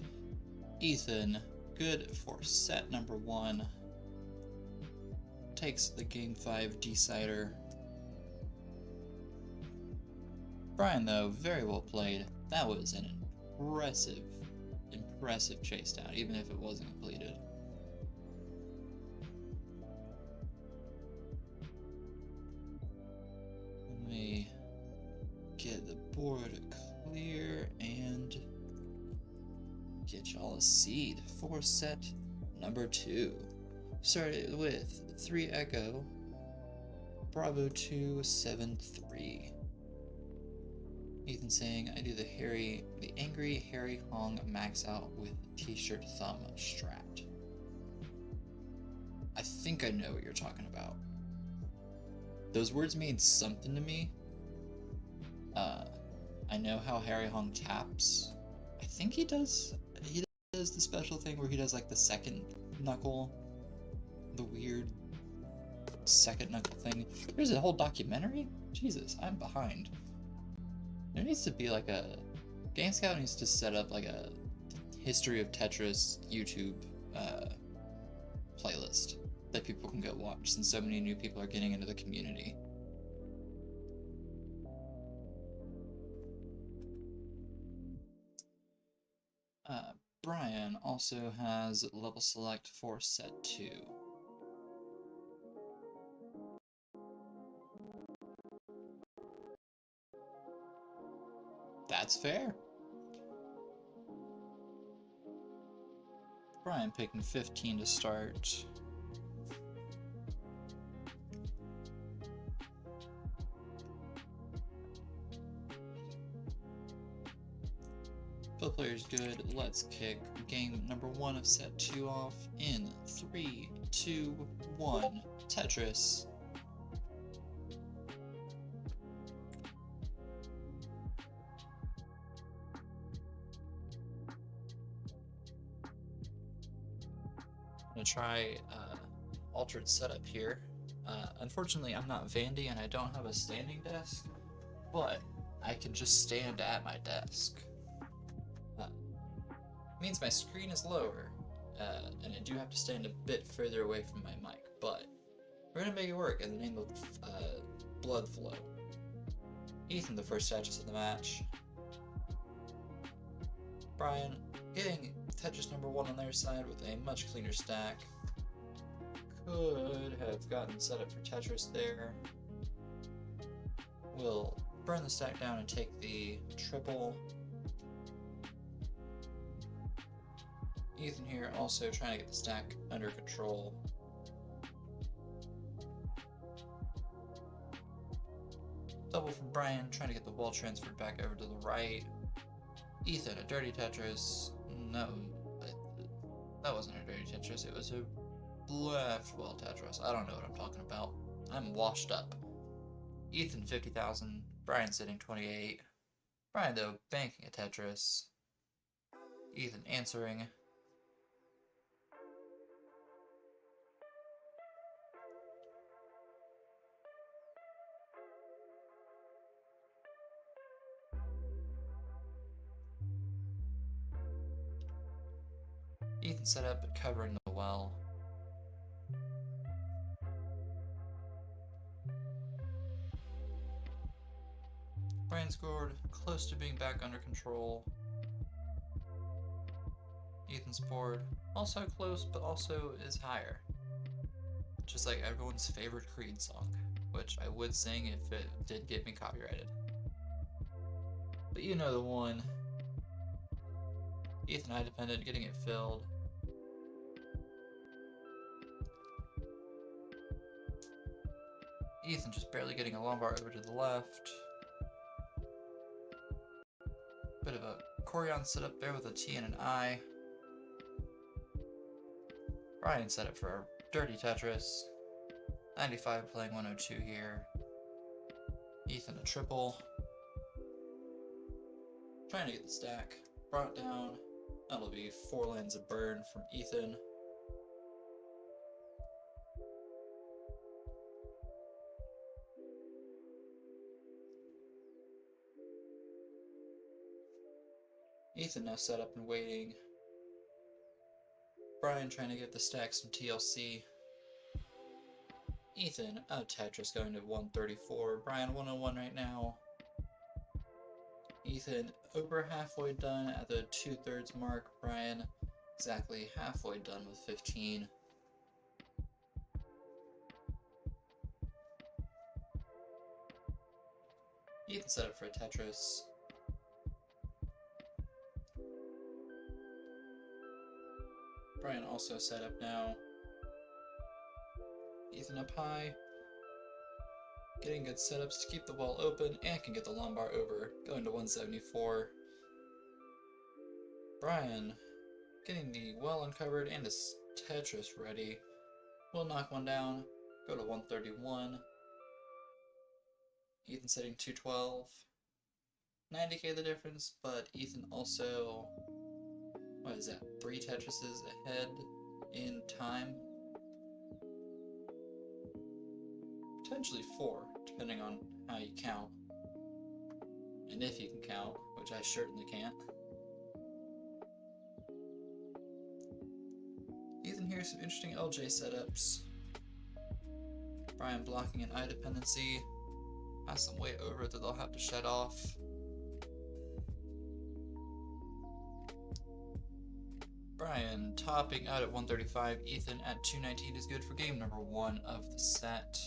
Ethan, good for set number 1. Takes the Game 5 decider. Brian, though, very well played. That was an impressive chase down, even if it wasn't completed. Let me get the board clear and get y'all a seed for set number 2. Started with 3 Echo, Bravo 273. Ethan saying, I do the angry Harry Hong max out with t-shirt thumb strapped. I think I know what you're talking about. Those words mean something to me. I know how Harry Hong taps. I think he does the special thing where he does like the second knuckle. The weird second knuckle thing. There's a whole documentary? Jesus, I'm behind. There needs to be like a... Game Scout needs to set up like a history of Tetris YouTube playlist that people can go watch, since so many new people are getting into the community. Brian also has level select for set 2. That's fair. Brian picking 15 to start. Both players good. Let's kick game number 1 of set 2 off in 3, 2, 1. Tetris. I'm gonna try altered setup here. Unfortunately, I'm not Vandy and I don't have a standing desk, but I can just stand at my desk. Means my screen is lower, and I do have to stand a bit further away from my mic, but we're gonna make it work in the name of blood flow. Ethan, the first Tetris of the match. Brian getting Tetris number 1 on their side with a much cleaner stack. Could have gotten set up for Tetris there. Will burn the stack down and take the triple. Ethan here also trying to get the stack under control. Double from Brian, trying to get the ball transferred back over to the right. Ethan, a dirty Tetris. No, that wasn't a dirty Tetris, it was a left wall Tetris. I don't know what I'm talking about. I'm washed up. Ethan, 50,000. Brian sitting 28. Brian, though, banking a Tetris. Ethan answering. Ethan set up but covering the well. Brian scored, close to being back under control. Ethan's board, also close but also is higher. Just like everyone's favorite Creed song, which I would sing if it did get me copyrighted. But you know the one. Ethan high dependent, getting it filled. Ethan just barely getting a long bar over to the left. Bit of a Corian setup there with a T and an I. Brian set up for a dirty Tetris. 95 playing 102 here. Ethan a triple. Trying to get the stack. Brought it down. That'll be 4 lands of burn from Ethan. Ethan now set up and waiting. Brian trying to get the stack some TLC. Ethan, a Tetris going to 134. Brian 101 right now. Ethan over halfway done at the 2/3 mark. Brian exactly halfway done with 15. Ethan set up for a Tetris. Brian also set up now. Ethan up high. getting good setups to keep the wall open and can get the lumbar over, going to 174. Brian getting the well uncovered and his Tetris ready. Will knock one down, go to 131. Ethan setting 212. 90k the difference, but Ethan also, what is that, 3 Tetrises ahead in time? Potentially 4, depending on how you count. And if you can count, which I certainly can't. Ethan here's some interesting LJ setups. Brian blocking an eye dependency. Has some weight over it that they'll have to shut off. Brian topping out at 135. Ethan at 219 is good for game number 1 of the set.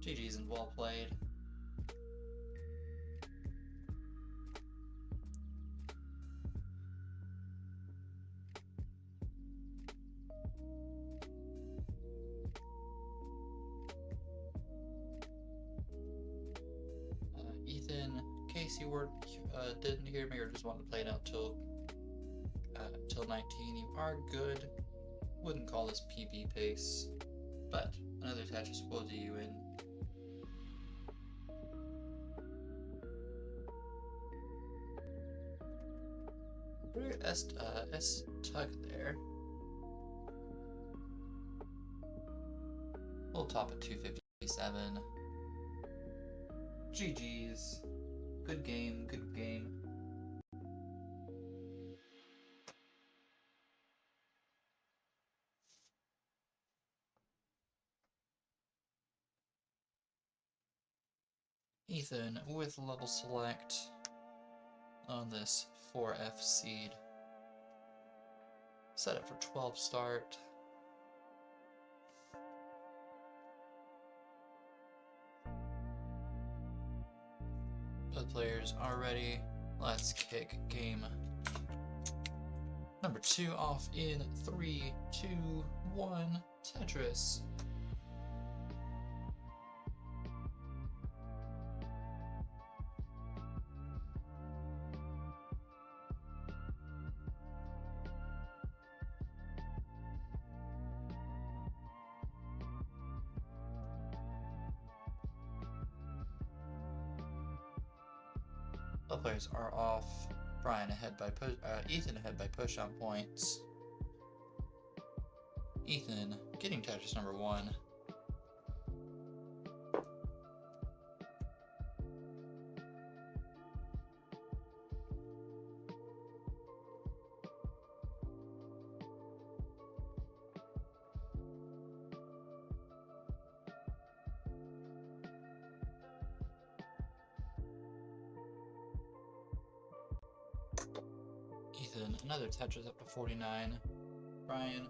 GG's and well played. Ethan, in case you didn't hear me or just wanted to play it out till 19, you are good. Wouldn't call this PB pace, but another Tetris will do you in. S tuck there. We'll top at 257. GG's. Good game, good game. Ethan with level select on this 4F seed. Set up for 12 start. Both players are ready. Let's kick game number 2 off in 3, 2, 1, Tetris. Both players are off. Brian ahead by Ethan ahead by push on points. Ethan getting Tetris number 1. Ethan, another Tetris up to 49. Brian,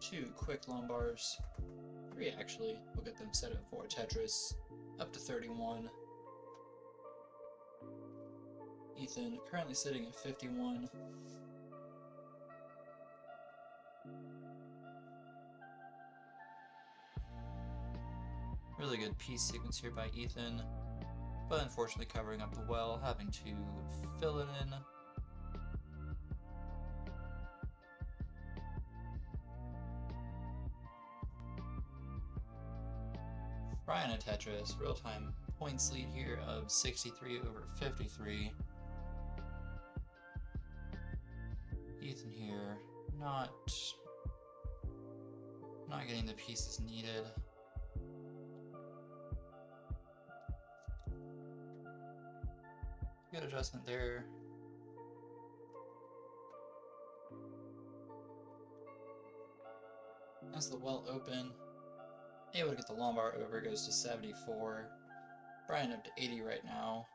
2 quick lumbars. 3 actually. We'll get them set up for Tetris. Up to 31. Ethan currently sitting at 51. Really good piece sequence here by Ethan, but unfortunately covering up the well, having to fill it in. Brian at Tetris, real-time points lead here of 63 over 53. Ethan here, not getting the pieces needed. Good adjustment there. As the well open, able to get the lumbar over, goes to 74. Brian up to 80 right now.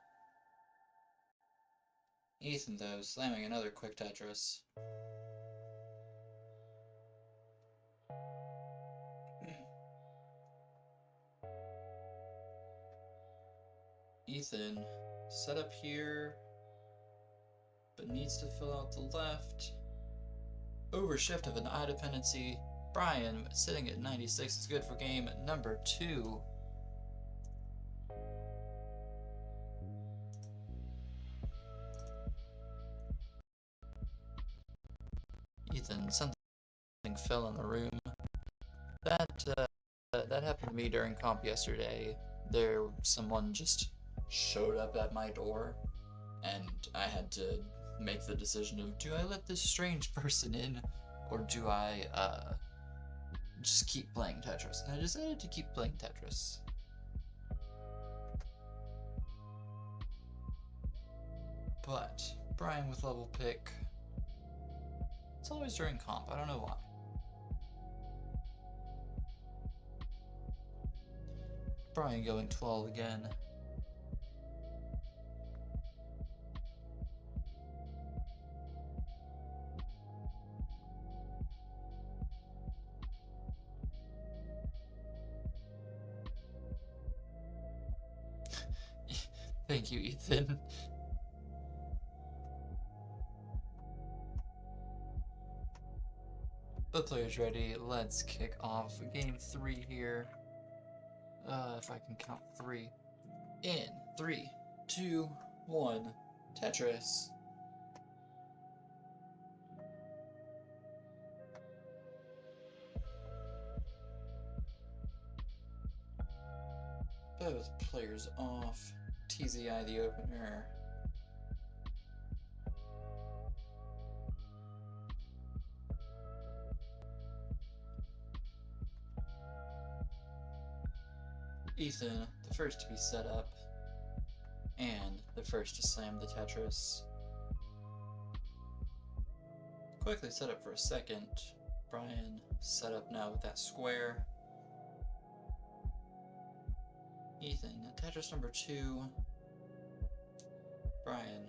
Ethan, though, slamming another quick Tetris. Ethan, set up here, but needs to fill out the left. Overshift of an I dependency. Brian, sitting at 96, is good for game number 2. Ethan, something fell in the room. That happened to me during comp yesterday. Someone just showed up at my door, and I had to make the decision of, do I let this strange person in, or do I just keep playing Tetris? And I decided to keep playing Tetris. But Brian with level pick. It's always during comp, I don't know why. Brian going 12 again. Thank you, Ethan. The player's ready. Let's kick off game 3 here. If I can count 3. In 3, 2, 1, Tetris. Both players off. TZI the opener. Ethan, the first to be set up, and the first to slam the Tetris. Quickly set up for a second. Brian set up now with that square. Ethan, Tetris number 2. Brian,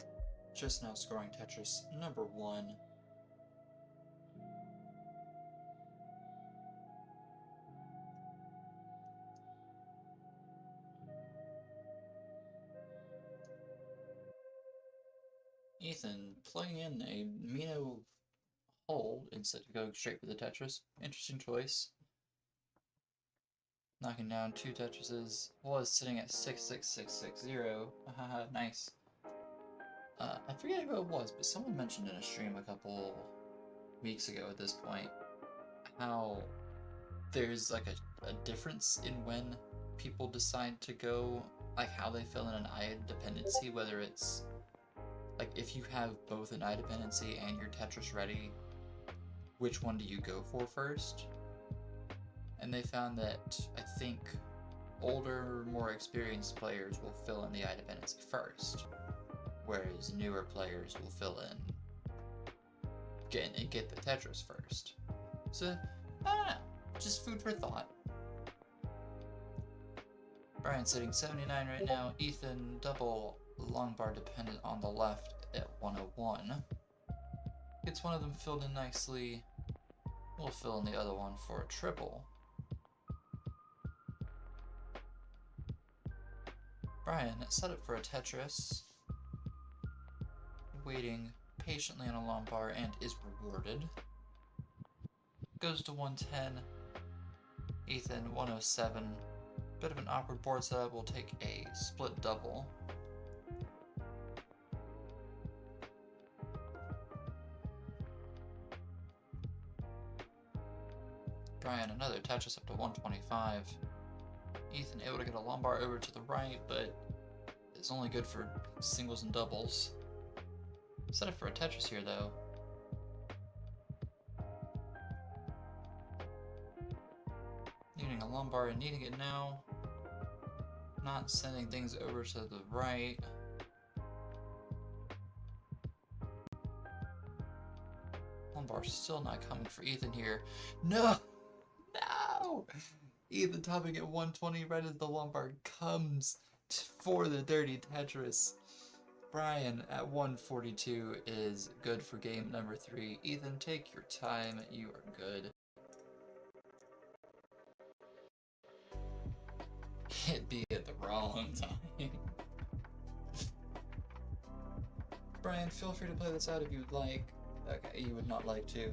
just now scoring Tetris number 1. Ethan plugging in a Mino hold instead of going straight for the Tetris. Interesting choice. Knocking down 2 Tetrises. Was sitting at 66660. Haha, nice. I forget who it was, but someone mentioned in a stream a couple weeks ago at this point how there's like a difference in when people decide to go, like how they fill in an I dependency, whether it's like if you have both an I dependency and your Tetris ready, which one do you go for first? And they found that I think older, more experienced players will fill in the I dependency first, whereas newer players will fill in get the Tetris first. So I don't know, just food for thought. Brian's sitting 79 right now. Ethan double long bar dependent on the left at 101. Gets one of them filled in nicely. We'll fill in the other one for a triple. Brian set up for a Tetris. Waiting patiently on a long bar and is rewarded. Goes to 110. Ethan 107. Bit of an awkward board setup. We'll take a split double. Brian another Tetris up to 125. Ethan able to get a lumbar over to the right, but it's only good for singles and doubles. Set up for a Tetris here though. Needing a lumbar and needing it now. Not sending things over to the right. Lumbar still not coming for Ethan here. No! No! Ethan topping at 120 right as the lumbar comes for the dirty Tetris. Brian at 142 is good for game number 3. Ethan, take your time. You are good. Hit B at the wrong time. Brian, feel free to play this out if you would like. Okay, you would not like to.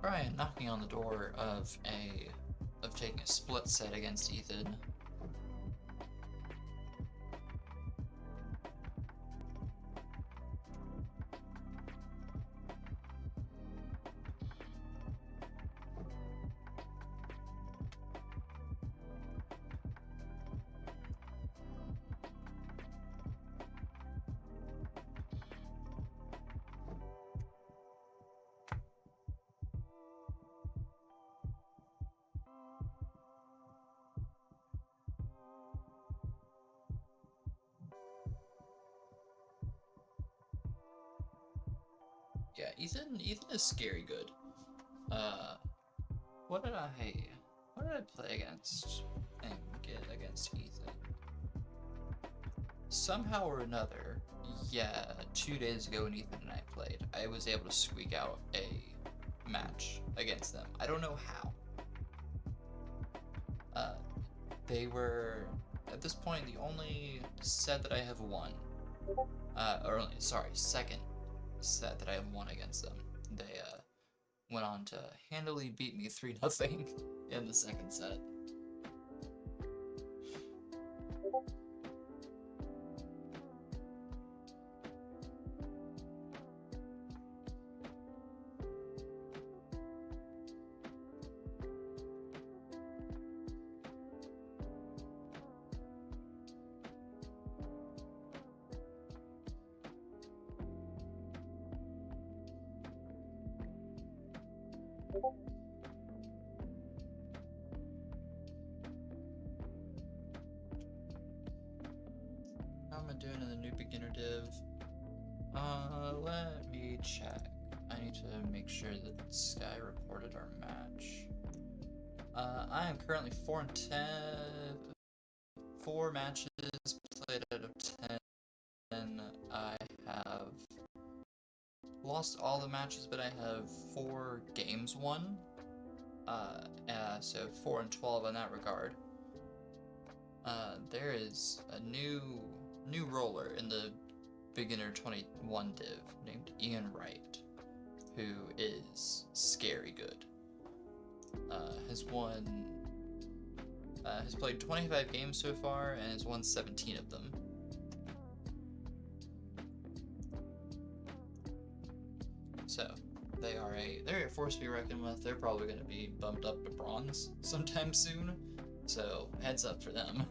Brian knocking on the door of taking a split set against Ethan. Yeah, Ethan is scary good. What did I play against and get against Ethan? Somehow or another, yeah, 2 days ago when Ethan and I played, I was able to squeak out a match against them. I don't know how. They were, at this point, the only set that I have won. Second set that I have won against them. They went on to handily beat me 3-0 in the second set. How am I doing in the new beginner div? Let me check. I need to make sure that Sky reported our match. I am currently 4-10. 4 matches played out of 10. I have lost all the matches, but I have 4 games won. So 4-12 in that regard. There is a new roller in the beginner 21 div named Ian Wright, who is scary good. Has played 25 games so far and has won 17 of them. So they're a force to be reckoned with. They're probably going to be bumped up to bronze sometime soon. So heads up for them.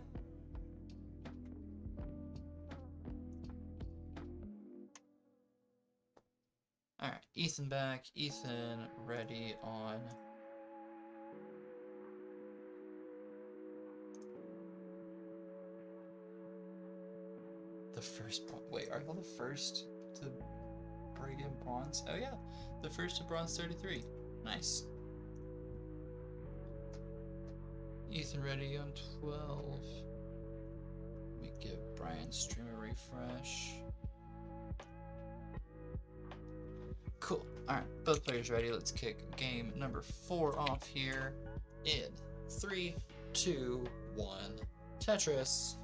Alright, Ethan back. Ethan ready on... the first... Wait, are y'all the first to break in bronze? Oh yeah, the first to bronze 33. Nice. Ethan ready on 12. Let me give Brian's stream a refresh. Cool. Alright, both players ready. Let's kick game number 4 off here in 3, 2, 1. Tetris.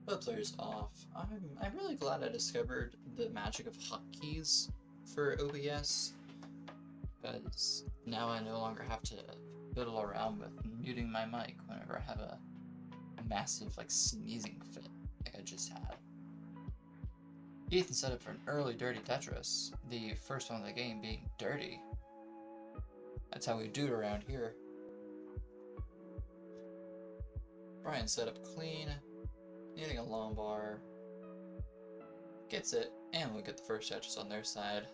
Both players off. I'm really glad I discovered the magic of hotkeys for OBS, because now I no longer have to fiddle around with muting my mic whenever I have a massive sneezing fit like I just had. Ethan set up for an early dirty Tetris, the first one of the game being dirty. That's how we do it around here. Brian set up clean, needing a long bar, gets it, and we'll get the first Tetris on their side.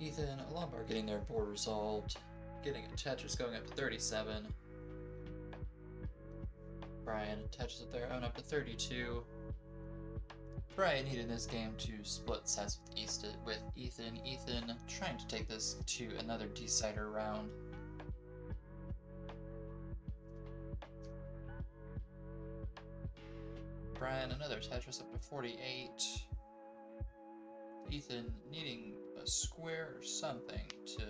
Ethan, a long bar getting their board resolved, getting a Tetris going up to 37. Brian, Tetris of their own up to 32. Brian needed this game to split sets with Ethan. Ethan trying to take this to another decider round. Brian, another Tetris up to 48. Ethan needing a square or something to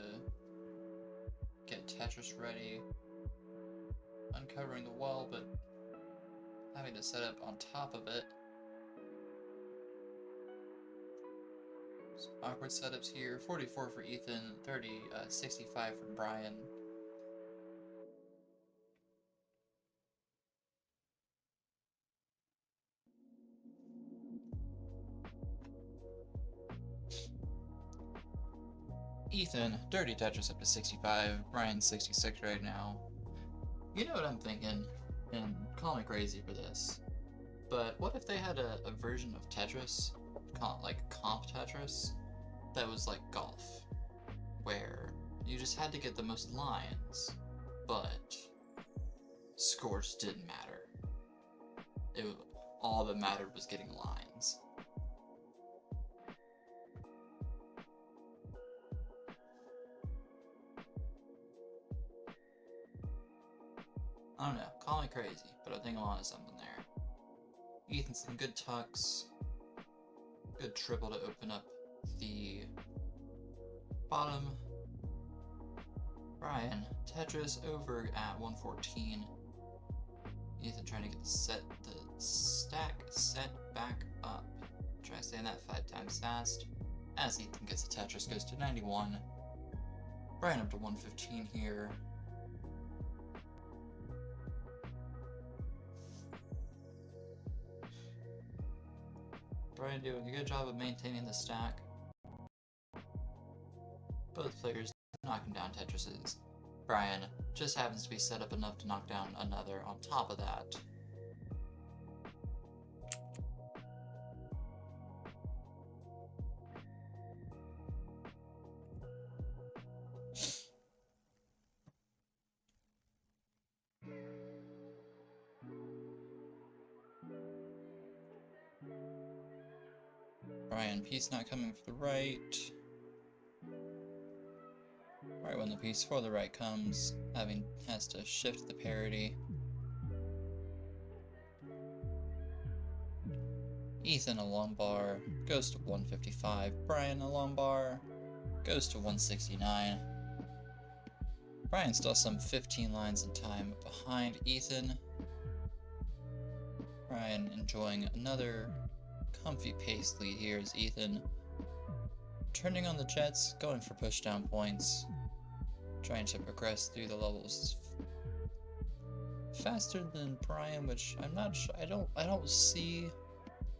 get Tetris ready. Uncovering the wall, but having to set up on top of it. Some awkward setups here. 44 for Ethan, 65 for Brian. Ethan, dirty Tetris up to 65, Brian 66 right now. You know what I'm thinking, and call me crazy for this, but what if they had a version of Tetris, like comp Tetris, that was like golf, where you just had to get the most lines, but scores didn't matter. All that mattered was getting lines. I don't know, call me crazy, but I think I'm onto something there. Ethan, some good tucks. Good triple to open up the bottom. Brian, Tetris over at 114. Ethan trying to get the stack set back up. Try to say that 5 times fast. As Ethan gets the Tetris, goes to 91. Brian up to 115 here. Brian doing a good job of maintaining the stack. Both players knocking down Tetris's. Brian just happens to be set up enough to knock down another on top of that. Brian, piece not coming for the right. Right when the piece for the right comes, has to shift the parity. Ethan a long bar, goes to 155. Brian a long bar, goes to 169. Brian still some 15 lines in time behind Ethan. Brian enjoying another comfy pace lead here as Ethan turning on the jets, going for pushdown points, trying to progress through the levels faster than Brian, which I'm not sure. I don't see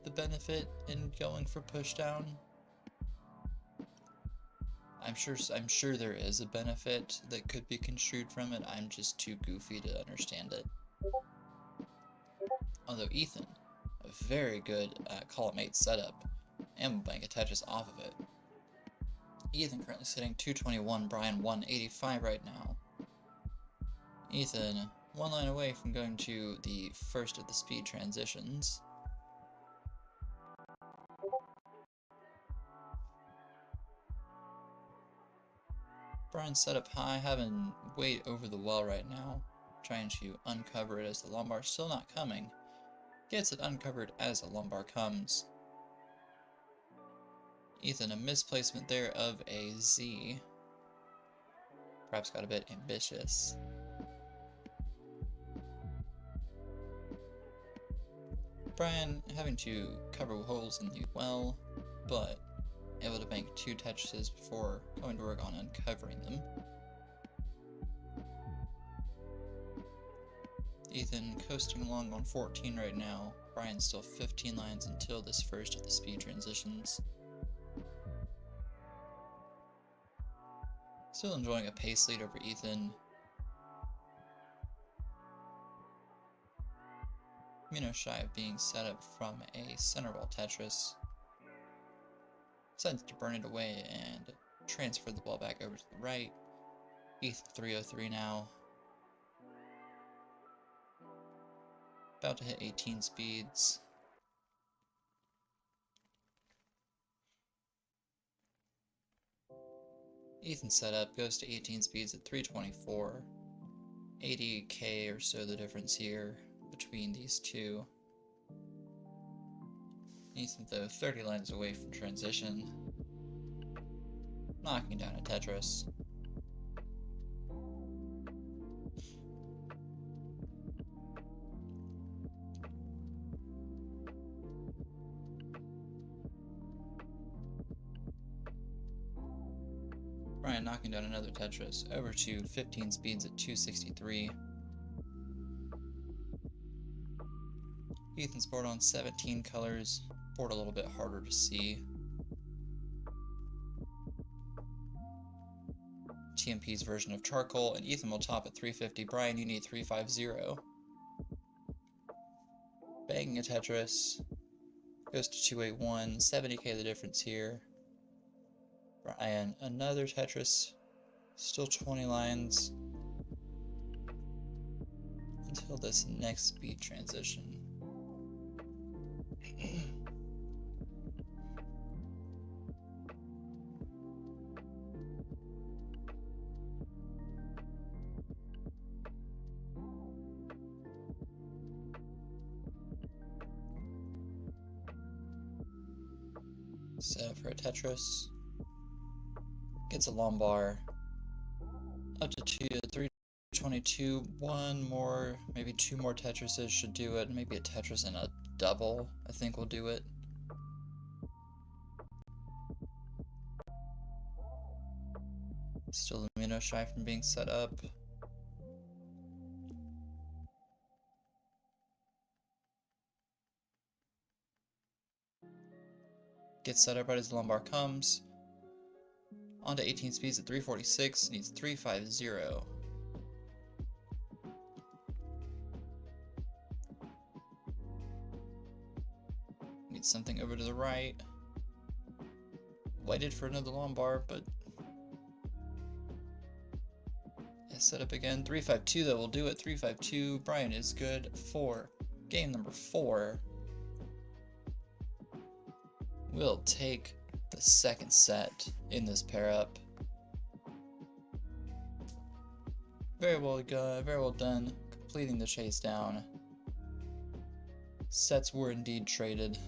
the benefit in going for pushdown. I'm sure there is a benefit that could be construed from it. I'm just too goofy to understand it. Although Ethan, a very good column 8 setup, and bank a Tetris off of it. Ethan currently sitting 221, Brian 185 right now. Ethan, one line away from going to the first of the speed transitions. Brian set up high, having weight over the well right now, trying to uncover it as the lumbar still not coming. Gets it uncovered as the lumbar comes. Ethan, a misplacement there of a Z. Perhaps got a bit ambitious. Brian having to cover holes in the well, but able to bank 2 Tetrises before going to work on uncovering them. Ethan coasting along on 14 right now. Brian still 15 lines until this first of the speed transitions. Still enjoying a pace lead over Ethan. Mino shy of being set up from a center wall Tetris. Decides to burn it away and transfer the ball back over to the right. Ethan 303 now. About to hit 18 speeds. Ethan's setup goes to 18 speeds at 324. 80k or so the difference here between these two. Ethan, though, 30 lines away from transition. Knocking down a Tetris. Brian knocking down another Tetris, over to 15 speeds at 263. Ethan's board on 17 colors, board a little bit harder to see. TMP's version of charcoal, and Ethan will top at 350. Brian, you need 350. Banging a Tetris, goes to 281, 70k the difference here. Brian, another Tetris, still 20 lines until this next speed transition. Set up for a Tetris. Gets a lumbar. Up to 322. One more, maybe two more Tetrises should do it. Maybe a Tetris and a double, I think, will do it. Still Lumino shy from being set up. Gets set up right as the lumbar comes. Onto 18 speeds at 346, needs 350. Needs something over to the right. Waited for another lumbar, but set up again. 352 though will do it. 352. Brian is good for game number 4. We'll take the second set in this pair up. Very well done, completing the chase down. Sets were indeed traded.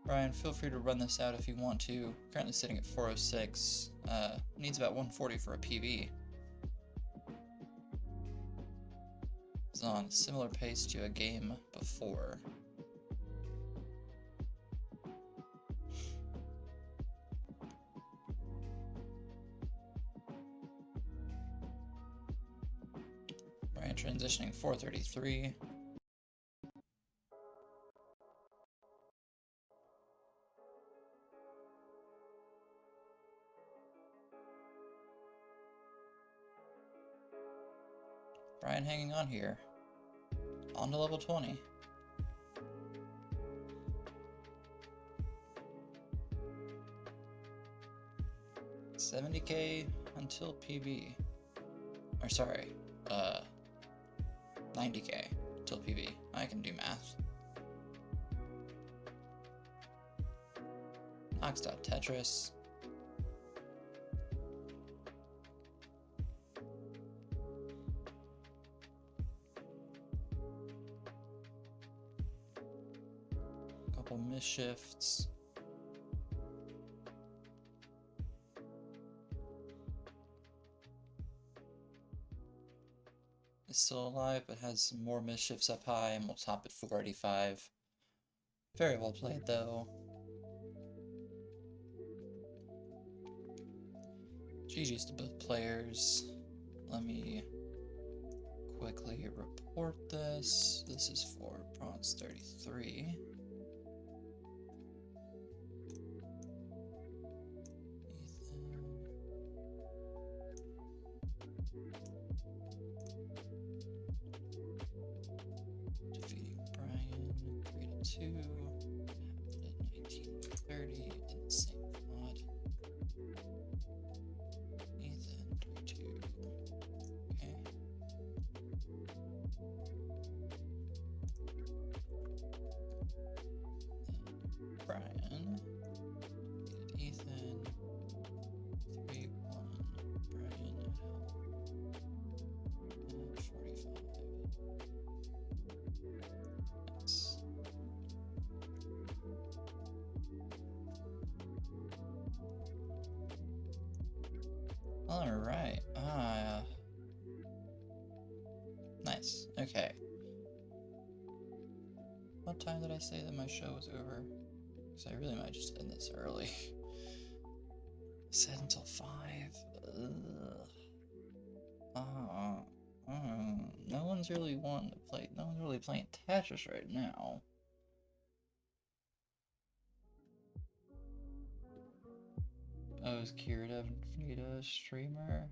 Brian, feel free to run this out if you want to. Currently sitting at 406. Needs about 140 for a PB. It's on a similar pace to a game before. Brian transitioning 433. Brian hanging on here. On to level 20. $70k until PB. Or sorry, 90k till PB. I can do math. Knocks out Tetris. Couple misshifts. Is still alive, but has some more misshifts up high, and we'll top at 485. Very well played, though. GG's to both players. Let me quickly report this. This is for Bronze 33. Defeating Brian 3-2. Happened in 1930 in the same mod. Ethan 3-2. Brian. Ethan. 3-1. Brian. 45. Nice. Alright. Nice. Okay. What time did I say that my show was over? Because I really might just end this early. Said until 5. No one's really wanting to play. No one's really playing Tetris right now. Oh, is Kirita Frida a streamer?